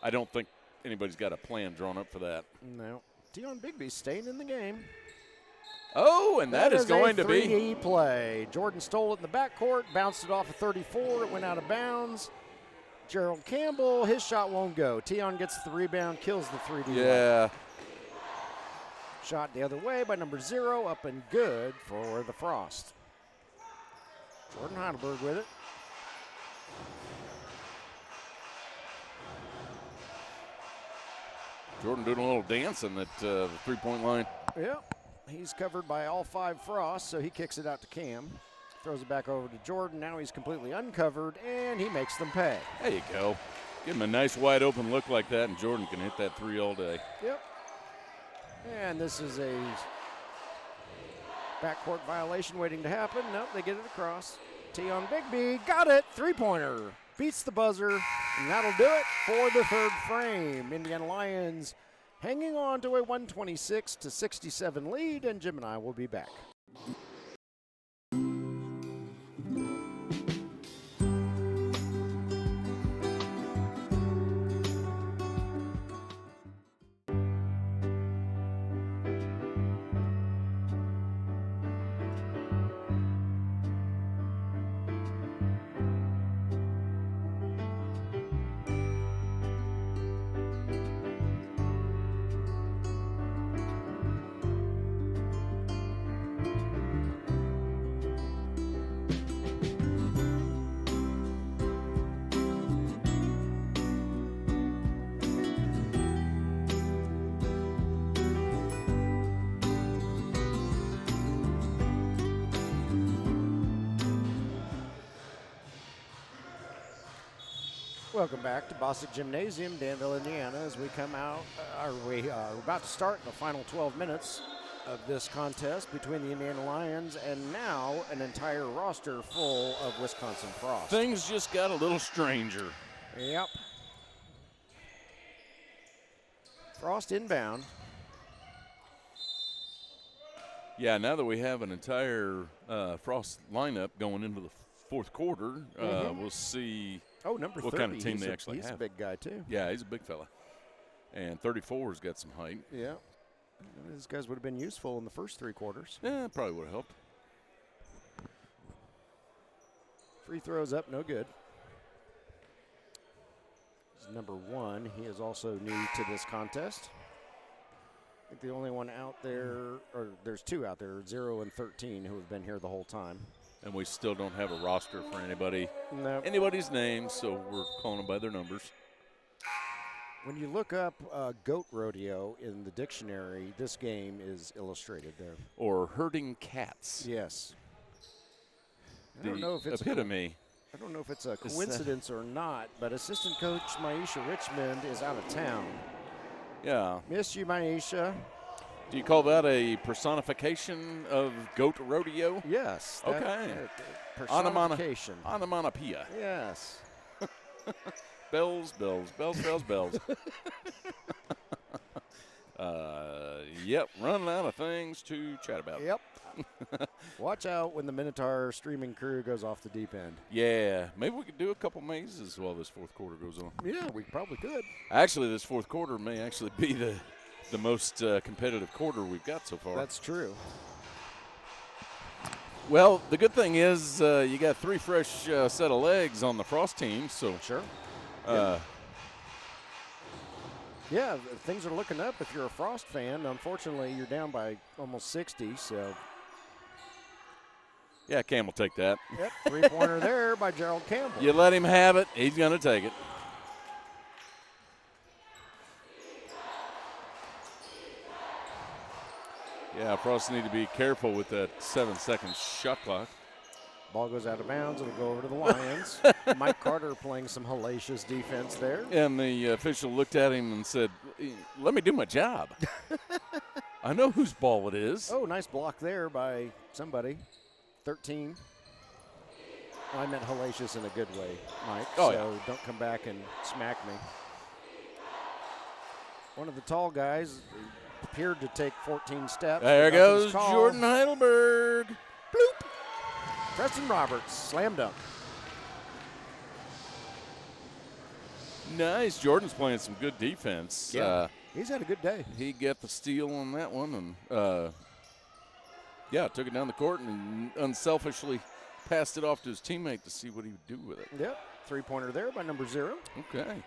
I don't think anybody's got a plan drawn up for that. No. Tion Bigby staying in the game. Oh, and that is going to be 3D play. Jordan stole it in the backcourt, bounced it off of 34. It went out of bounds. Gerald Campbell, his shot won't go. Tion gets the rebound, kills the 3D. Yeah. Shot the other way by number 0, up and good for the Frost. Jordan Heidelberg with it. Jordan doing a little dancing at the three-point line. Yep. He's covered by all 5 Frosts, so he kicks it out to Cam. Throws it back over to Jordan. Now he's completely uncovered, and he makes them pay. There you go. Give him a nice wide open look like that, and Jordan can hit that 3 all day. Yep. And this is a backcourt violation waiting to happen. Nope, they get it across. T on Bigby. Got it. Three-pointer. Beats the buzzer. And that'll do it for the third frame. Indiana Lions hanging on to a 126-67 lead, and Jim and I will be back. Welcome back to Bostic Gymnasium, Danville, Indiana, as we come out, we're about to start the final 12 minutes of this contest between the Indiana Lions and now an entire roster full of Wisconsin Frost. Things just got a little stranger. Yep. Frost inbound. Yeah, now that we have an entire Frost lineup going into the fourth quarter, we'll see Number 30. what kind of team they actually he's have. He's a big guy, too. Yeah, he's a big fella. And 34's got some height. Yeah. These guys would have been useful in the first three quarters. Yeah, probably would have helped. Free throws up, no good. This is number 1. He is also new to this contest. I think the only one out there, or there's 2 out there, 0 and 13, who have been here the whole time. And we still don't have a roster for anybody's name, so we're calling them by their numbers. When you look up goat rodeo in the dictionary, this game is illustrated there. Or herding cats. Yes. The I don't know if it's epitome. I don't know if it's a coincidence or not, but assistant coach Maisha Richmond is out of town. Yeah. Miss you, Maisha. Do you call that a personification of goat rodeo? Yes. Okay. Personification. Onomatopoeia. Yes. Bells, bells, bells, bells, bells. Yep, running out of things to chat about. Yep. Watch out when the Minotaur streaming crew goes off the deep end. Yeah, maybe we could do a couple mazes while this fourth quarter goes on. Yeah, we probably could. Actually, this fourth quarter may actually be the most competitive quarter we've got so far. That's true. Well, the good thing is you got 3 fresh set of legs on the Frost team, so sure. Yeah, things are looking up if you're a Frost fan. Unfortunately, you're down by almost 60, so. Yeah, Cam will take that. Yep, three-pointer there by Gerald Campbell. You let him have it, he's going to take it. Yeah, Frost need to be careful with that 7-second shot clock. Ball goes out of bounds. It'll go over to the Lions. Mike Carter playing some hellacious defense there. And the official looked at him and said, let me do my job. I know whose ball it is. Oh, nice block there by somebody. 13. I meant hellacious in a good way, Mike. Oh, so yeah. Don't come back and smack me. One of the tall guys appeared to take 14 steps. There goes Jordan Heidelberg. Bloop. Preston Roberts, slam dunk. Nice. Jordan's playing some good defense. Yeah, he's had a good day. He got the steal on that one and, took it down the court and unselfishly passed it off to his teammate to see what he would do with it. Yep, three-pointer there by number 0. Okay.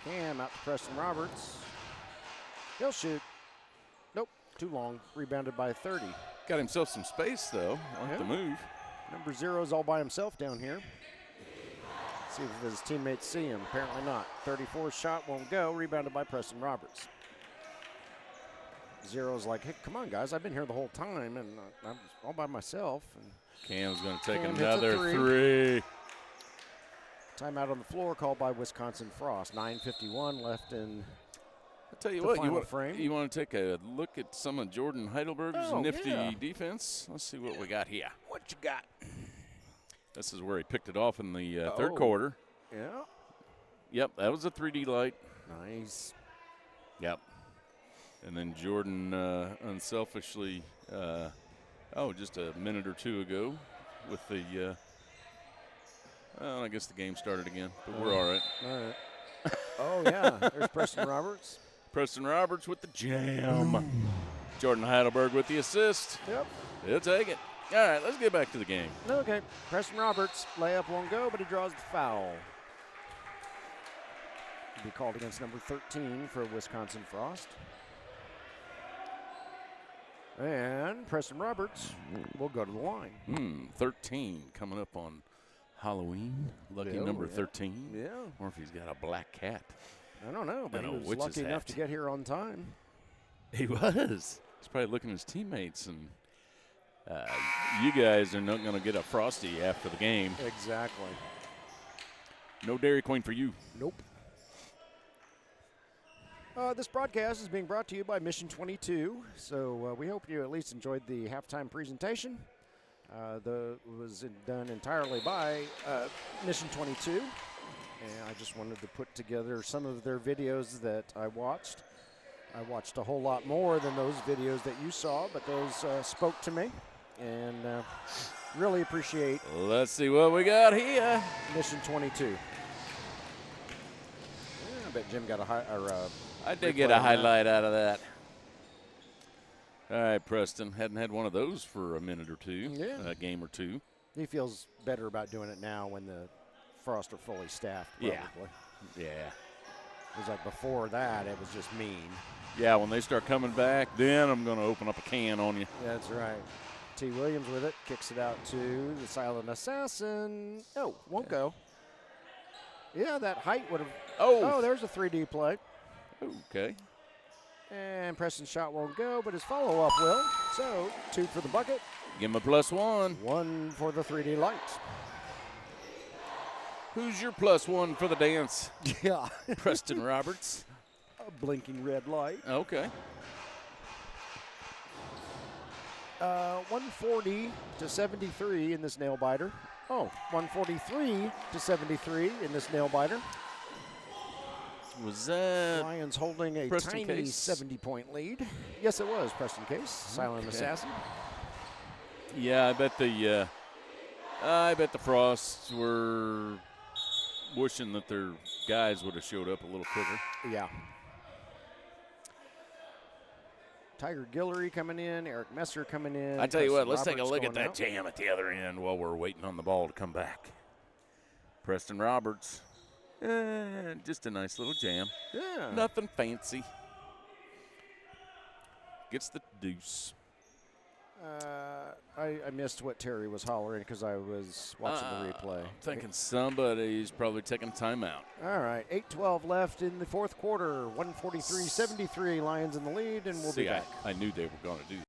Cam out to Preston Roberts. He'll shoot. Nope, too long. Rebounded by 30. Got himself some space, though. Like the move. Number 0 is all by himself down here. See if his teammates see him. Apparently not. 34 shot won't go. Rebounded by Preston Roberts. 0's like, hey, come on, guys. I've been here the whole time, and I'm all by myself. And Cam's going to take Cam another hits a three. Timeout on the floor called by Wisconsin Frost. 9:51 left in I'll tell you the what, final frame. you want to take a look at some of Jordan Heidelberg's nifty defense? Let's see what we got here. What you got? This is where he picked it off in the third quarter. Yeah. Yep, that was a 3D light. Nice. Yep. And then Jordan unselfishly, just a minute or two ago with the, I guess the game started again, but we're all right. All right. Oh, yeah. There's Preston Roberts. Preston Roberts with the jam. Jordan Heidelberg with the assist. Yep. He'll take it. All right, let's get back to the game. Okay. Preston Roberts, layup won't go, but he draws the foul. He'll be called against number 13 for Wisconsin Frost. And Preston Roberts will go to the line. 13 coming up on Halloween. Lucky number 13. Yeah. Or if he's got a black cat. I don't know, but he was witch's lucky enough hat. to get here on time. He was. He's probably looking at his teammates, and you guys are not going to get a Frosty after the game. Exactly. No Dairy Queen for you. Nope. This broadcast is being brought to you by Mission 22, so we hope you at least enjoyed the halftime presentation. Was done entirely by Mission 22, and I just wanted to put together some of their videos that I watched. I watched a whole lot more than those videos that you saw, but those spoke to me, and really appreciate Let's see what we got here. Mission 22. Yeah, I bet Jim got I did get a highlight out of that. All right, Preston. Hadn't had one of those for a minute or two, a game or two. He feels better about doing it now when the Frost are fully staffed, probably. Yeah. It was like before that, it was just mean. Yeah, when they start coming back, then I'm going to open up a can on you. That's right. T. Williams with it, kicks it out to the Silent Assassin. Oh, won't go. Yeah, that height would have. Oh, there's a 3D play. Okay. And Preston's shot won't go, but his follow-up will. So, 2 for the bucket. Give him a +1. 1 for the 3D lights. Who's your +1 for the dance? Yeah. Preston Roberts. A blinking red light. Okay. 140 to 73 in this nail biter. Oh, 143 to 73 in this nail biter. Was that Lions holding a Preston tiny Case? 70-point lead. Yes, it was Preston Case. Silent Assassin. Yeah, I bet the Frosts were wishing that their guys would have showed up a little quicker. Yeah. Tiger Guillory coming in, Eric Messer coming in. I tell you what, Preston let's take a Roberts look at going that out. jam at the other end while we're waiting on the ball to come back. Preston Roberts. Just a nice little jam. Yeah. Nothing fancy. Gets the deuce. I missed what Terry was hollering because I was watching the replay. I'm thinking somebody's probably taking timeout. All right, 8:12 left in the fourth quarter. 143-73, Lions in the lead, and we'll be back. I knew they were going to do that.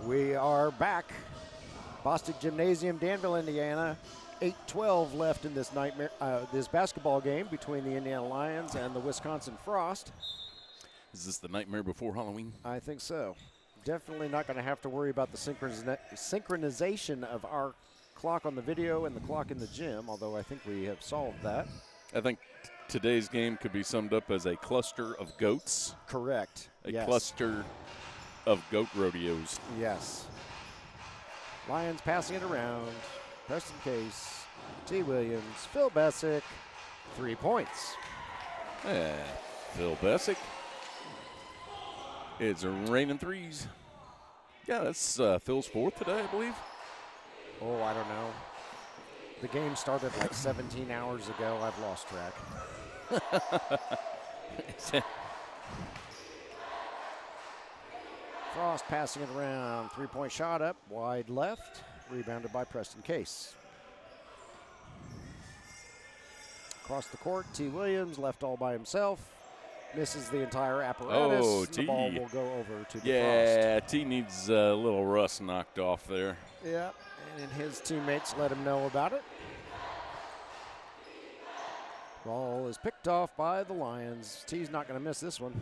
We are back. Bostic Gymnasium, Danville, Indiana. 8:12 left in this this basketball game between the Indiana Lions and the Wisconsin Frost. Is this the nightmare before Halloween? I think so. Definitely not going to have to worry about the synchronization of our clock on the video and the clock in the gym, although I think we have solved that. I think today's game could be summed up as a cluster of goats. Correct. A Yes. cluster of goat rodeos. Yes. Lions passing it around. Preston Case, T. Williams, Phil Bessick, 3 points. Phil Bessick. It's raining threes. Yeah, that's Phil's fourth today, I believe. Oh, I don't know. The game started like 17 hours ago. I've lost track. Frost passing it around. 3-point shot up, wide left. Rebounded by Preston Case. Across the court, T. Williams left all by himself. Misses the entire apparatus. Oh, The T. ball will go over to DeFrost. Yeah, T needs a little rust knocked off there. Yeah, and his teammates let him know about it. Ball is picked off by the Lions. T's not going to miss this one.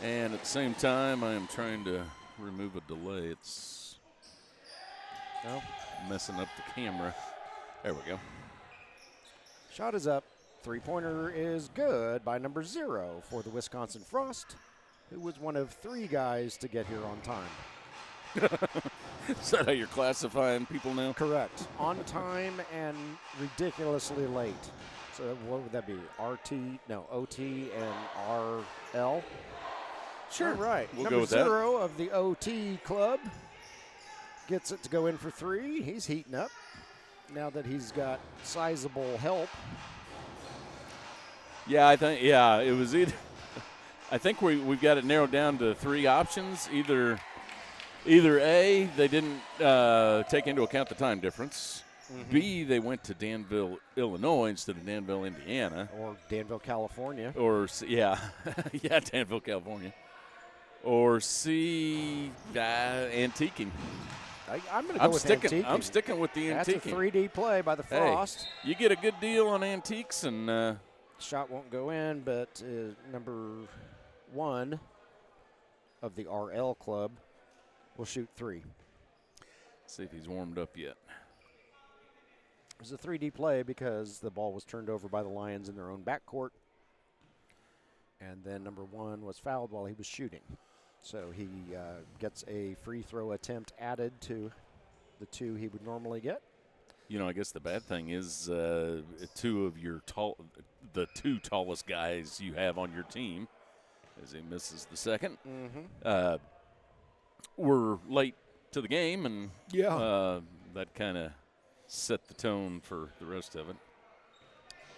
And at the same time, I am trying to remove a delay. It's messing up the camera. There we go. Shot is up. 3-pointer is good by number 0 for the Wisconsin Frost, who was one of 3 guys to get here on time. Is that how you're classifying people now? Correct. On time and ridiculously late. So what would that be? OT and RL? Sure. All right. We'll number go with that. 0 of the OT club gets it to go in for 3. He's heating up now that he's got sizable help. Yeah, it was either. I think we've got it narrowed down to 3 options. Either A, they didn't take into account the time difference. Mm-hmm. B, they went to Danville, Illinois instead of Danville, Indiana. Or Danville, California. Or yeah, Danville, California. Or C, antiquing. I'm going to go with antiquing. I'm sticking with the antiquing. That's a 3D play by the Frost. Hey, you get a good deal on antiques and. Shot won't go in, but number 1 of the RL club will shoot 3. See if he's warmed up yet. It was a 3D play because the ball was turned over by the Lions in their own backcourt. And then number 1 was fouled while he was shooting. So he gets a free throw attempt added to the 2 he would normally get. You know, I guess the bad thing is the 2 tallest guys you have on your team, as he misses the second, were late to the game, and that kind of set the tone for the rest of it.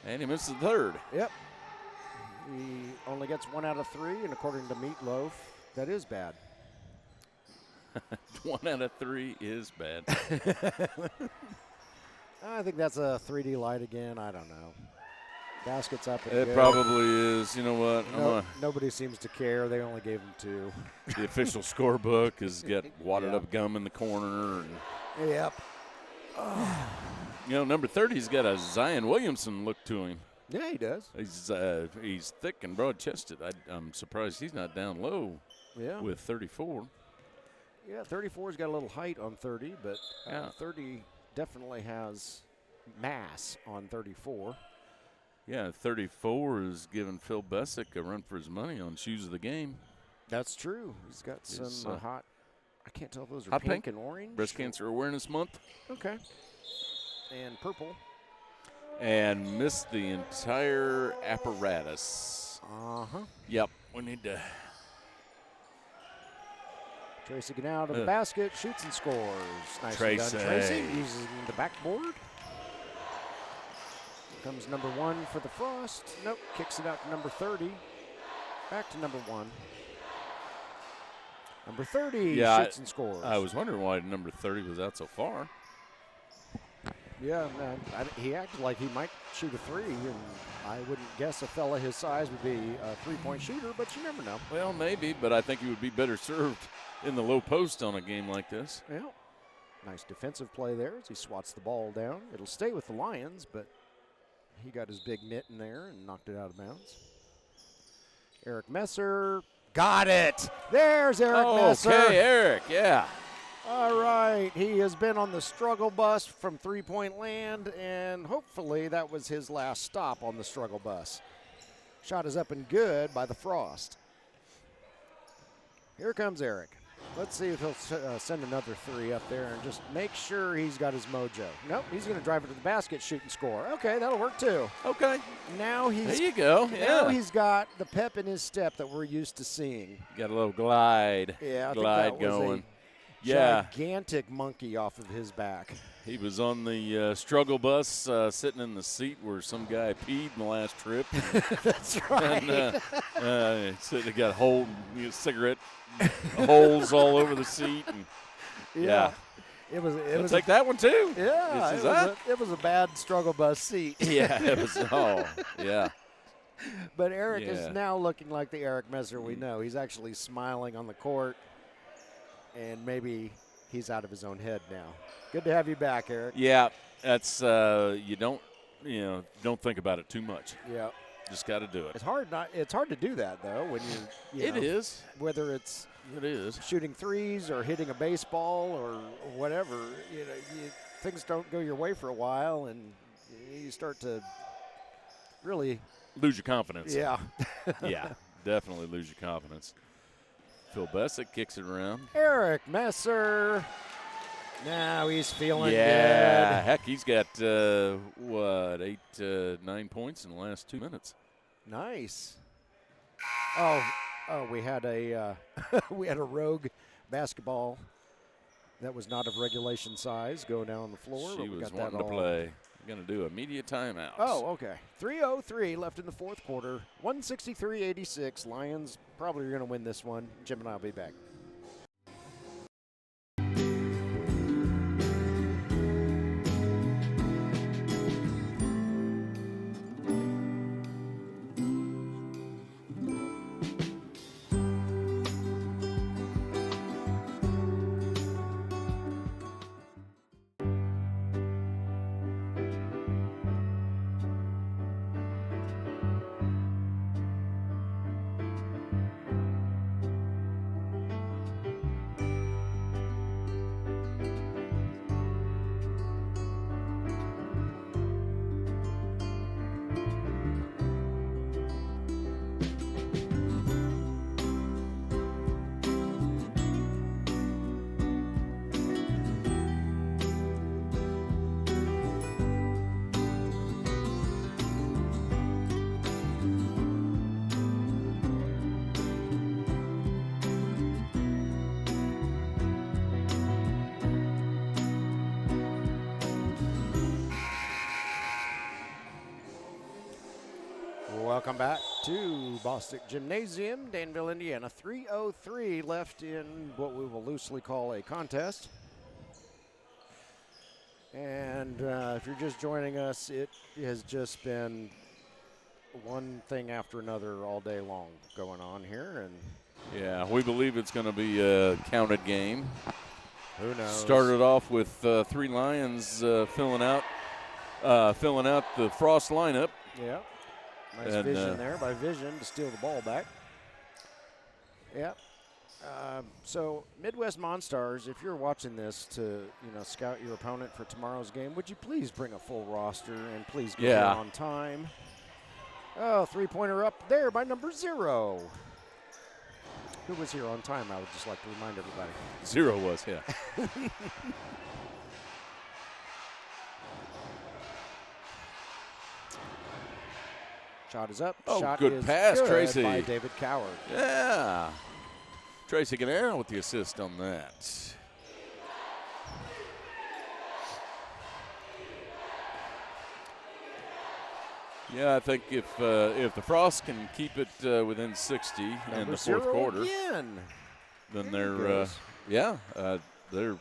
And he misses the third. Yep. He only gets 1 out of 3, and according to Meatloaf, that is bad. 1 out of 3 is bad. I think that's a 3D light again. I don't know. Basket's up. And it good. Probably is. You know what? Nobody seems to care. They only gave him 2. The official scorebook has got wadded up gum in the corner. And yep. You know, number 30's got a Zion Williamson look to him. Yeah, he does. He's thick and broad-chested. I'm surprised he's not down low with 34. Yeah, 34's got a little height on 30, but 30 definitely has mass on 34. Yeah, 34 is giving Phil Bessick a run for his money on shoes of the game. That's true. He's got some hot, I can't tell if those are hot pink and orange. Breast Cancer Awareness Month. Okay. And purple. And missed the entire apparatus. Uh-huh. Yep, we need to. Tracy getting out of the basket, shoots and scores. Nicely done, Tracy, using the backboard. Comes number 1 for the Frost. Nope, kicks it out to number 30. Back to number 1. Number 30 shoots and scores. I was wondering why number 30 was out so far. Yeah, he acted like he might shoot a 3, and I wouldn't guess a fella his size would be a 3-point shooter, but you never know. Well, maybe, but I think he would be better served in the low post on a game like this. Yeah. Nice defensive play there as he swats the ball down. It'll stay with the Lions, but he got his big mitt in there and knocked it out of bounds. Eric Messer got it. There's Eric Messer. Okay, Eric, yeah. All right, he has been on the struggle bus from three-point land, and hopefully that was his last stop on the struggle bus. Shot is up and good by the Frost. Here comes Eric. Let's see if he'll send another three up there and just make sure he's got his mojo. Nope, he's going to drive it to the basket, shoot and score. Okay, that'll work too. Okay. Now he's There you go. Now Yeah. he's got the pep in his step that we're used to seeing. Got a little glide. Yeah, I glide think that was going. a Yeah. gigantic monkey off of his back. He was on the struggle bus, sitting in the seat where some guy peed in the last trip. That's right. And he got cigarette holes all over the seat. And yeah. It was. I'll take that one too. Yeah, it was a bad struggle bus seat. Yeah, it was. Oh, yeah. But Eric Yeah. is now looking like the Eric Messer we know. He's actually smiling on the court, and maybe he's out of his own head now. Good to have you back, Eric. Yeah, that's you don't think about it too much. Yeah. Just got to do it. It's hard to do that though when It is. whether it's It is. shooting threes or hitting a baseball or whatever. Things don't go your way for a while, and you start to really Lose your confidence. Yeah. Yeah, definitely lose your confidence. Phil Bessick kicks it around. Eric Messer. Now he's feeling Yeah, good. heck, he's got 9 points in the last 2 minutes. Nice. Oh, we had a rogue basketball that was not of regulation size go down on the floor. but She we was got that wanting to all. play. Going to do immediate timeout. Oh, okay. 3:03 left in the fourth quarter. 163-86. Lions probably are going to win this one. Jim and I will be back. Welcome back to Bostic Gymnasium, Danville, Indiana. 3:03 left in what we will loosely call a contest. And if you're just joining us, it has just been one thing after another all day long going on here. And Yeah, we believe it's going to be a counted game. who knows? Started off with 3 Lions filling out the Frost lineup. Yeah. Nice And, vision there by Vision to steal the ball back. Yeah. So Midwest Monstars, if you're watching this to scout your opponent for tomorrow's game, would you please bring a full roster and please get here on time? Oh, three-pointer up there by number 0. Who was here on time? I would just like to remind everybody. 0 was, yeah. Shot is up. Oh, Shot good is pass, good Tracy. by David Coward. Yeah. Tracy Ganera with the assist on that. Yeah, I think if the Frost can keep it within 60 in Number the 0 fourth quarter, again. then There he they're goes. they're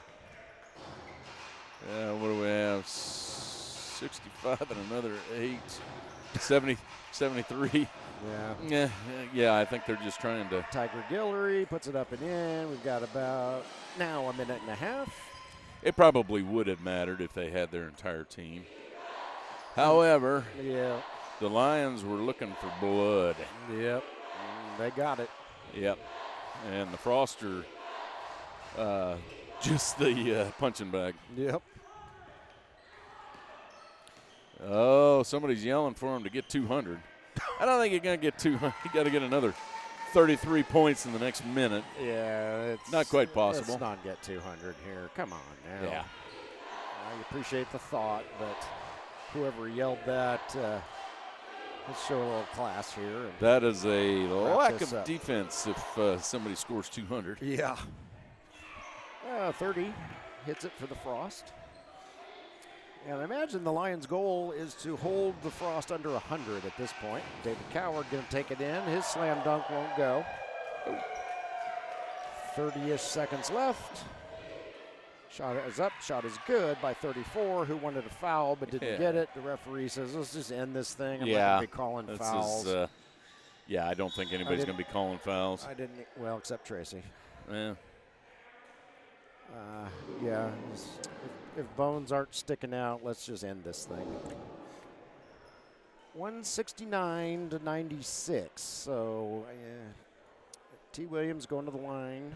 what do we have? 65 and another 8, 70, 73. Yeah, I think they're just trying to. Tiger Guillory puts it up and in. We've got about now a minute and a half. It probably would have mattered if they had their entire team. However, Yeah. the Lions were looking for blood. Yep. They got it. Yep. And the Froster just the punching bag. Yep. Oh, somebody's yelling for him to get 200. I don't think he's going to get 200. He got to get another 33 points in the next minute. Yeah, it's not quite possible. Let's not get 200 here. Come on now. Yeah. I appreciate the thought, but whoever yelled that, let's show a little class here. And that is a lack of up. defense if somebody scores 200. Yeah. 30 hits it for the Frost. And I imagine the Lions' goal is to hold the Frost under 100 at this point. David Coward going to take it in. His slam dunk won't go. 30-ish seconds left. Shot is up. Shot is good by 34, who wanted a foul but didn't get it. The referee says, let's just end this thing. I'm not going to be calling fouls. I don't think anybody's going to be calling fouls. I didn't, well, except Tracy. Yeah. If bones aren't sticking out, let's just end this thing. 169 to 96. So T. Williams going to the line.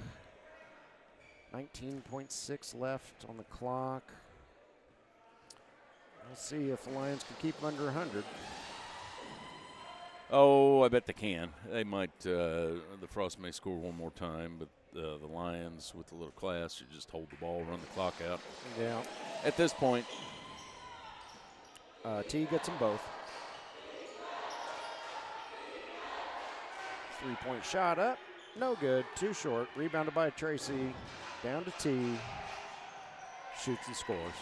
19.6 left on the clock. We'll see if the Lions can keep them under 100. Oh, I bet they can. They might. The Frost may score one more time, but the Lions, with a little class, should just hold the ball, run the clock out. Yeah. At this point, T gets them both. 3-point shot up. No good. Too short. Rebounded by Tracy. Down to T. Shoots and scores.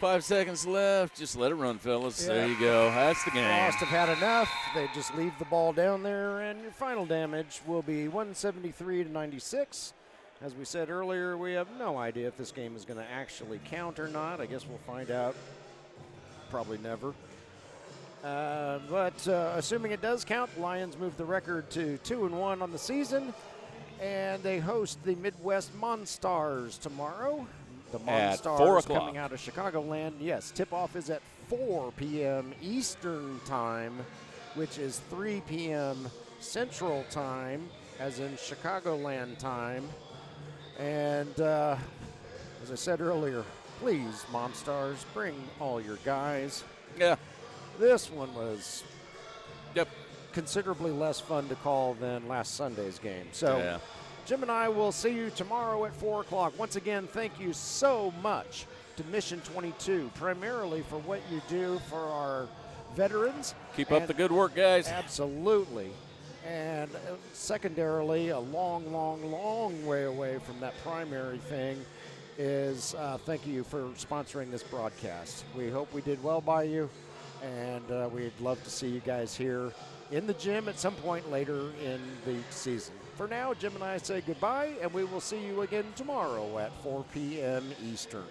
5 seconds left. Just let it run, fellas. Yeah. There you go. That's the game. Frost have had enough. They just leave the ball down there, and your final damage will be 173 to 96. As we said earlier, we have no idea if this game is going to actually count or not. I guess we'll find out. Probably never. But assuming it does count, the Lions move the record to 2-1 on the season, and they host the Midwest Monstars tomorrow. The At 4 Monstars o'clock. coming out of Chicagoland. Yes, tip-off is at 4 p.m. Eastern Time, which is 3 p.m. Central Time, as in Chicagoland time. And as I said earlier, please, Monstars, bring all your guys. Yeah. This one was considerably less fun to call than last Sunday's game. So Jim and I will see you tomorrow at 4 o'clock. Once again, thank you so much to Mission 22, primarily for what you do for our veterans. Keep up the good work, guys. Absolutely. And secondarily, a long, long, long way away from that primary thing is thank you for sponsoring this broadcast. We hope we did well by you, and we'd love to see you guys here in the gym at some point later in the season. For now, Jim and I say goodbye, and we will see you again tomorrow at 4 p.m. Eastern.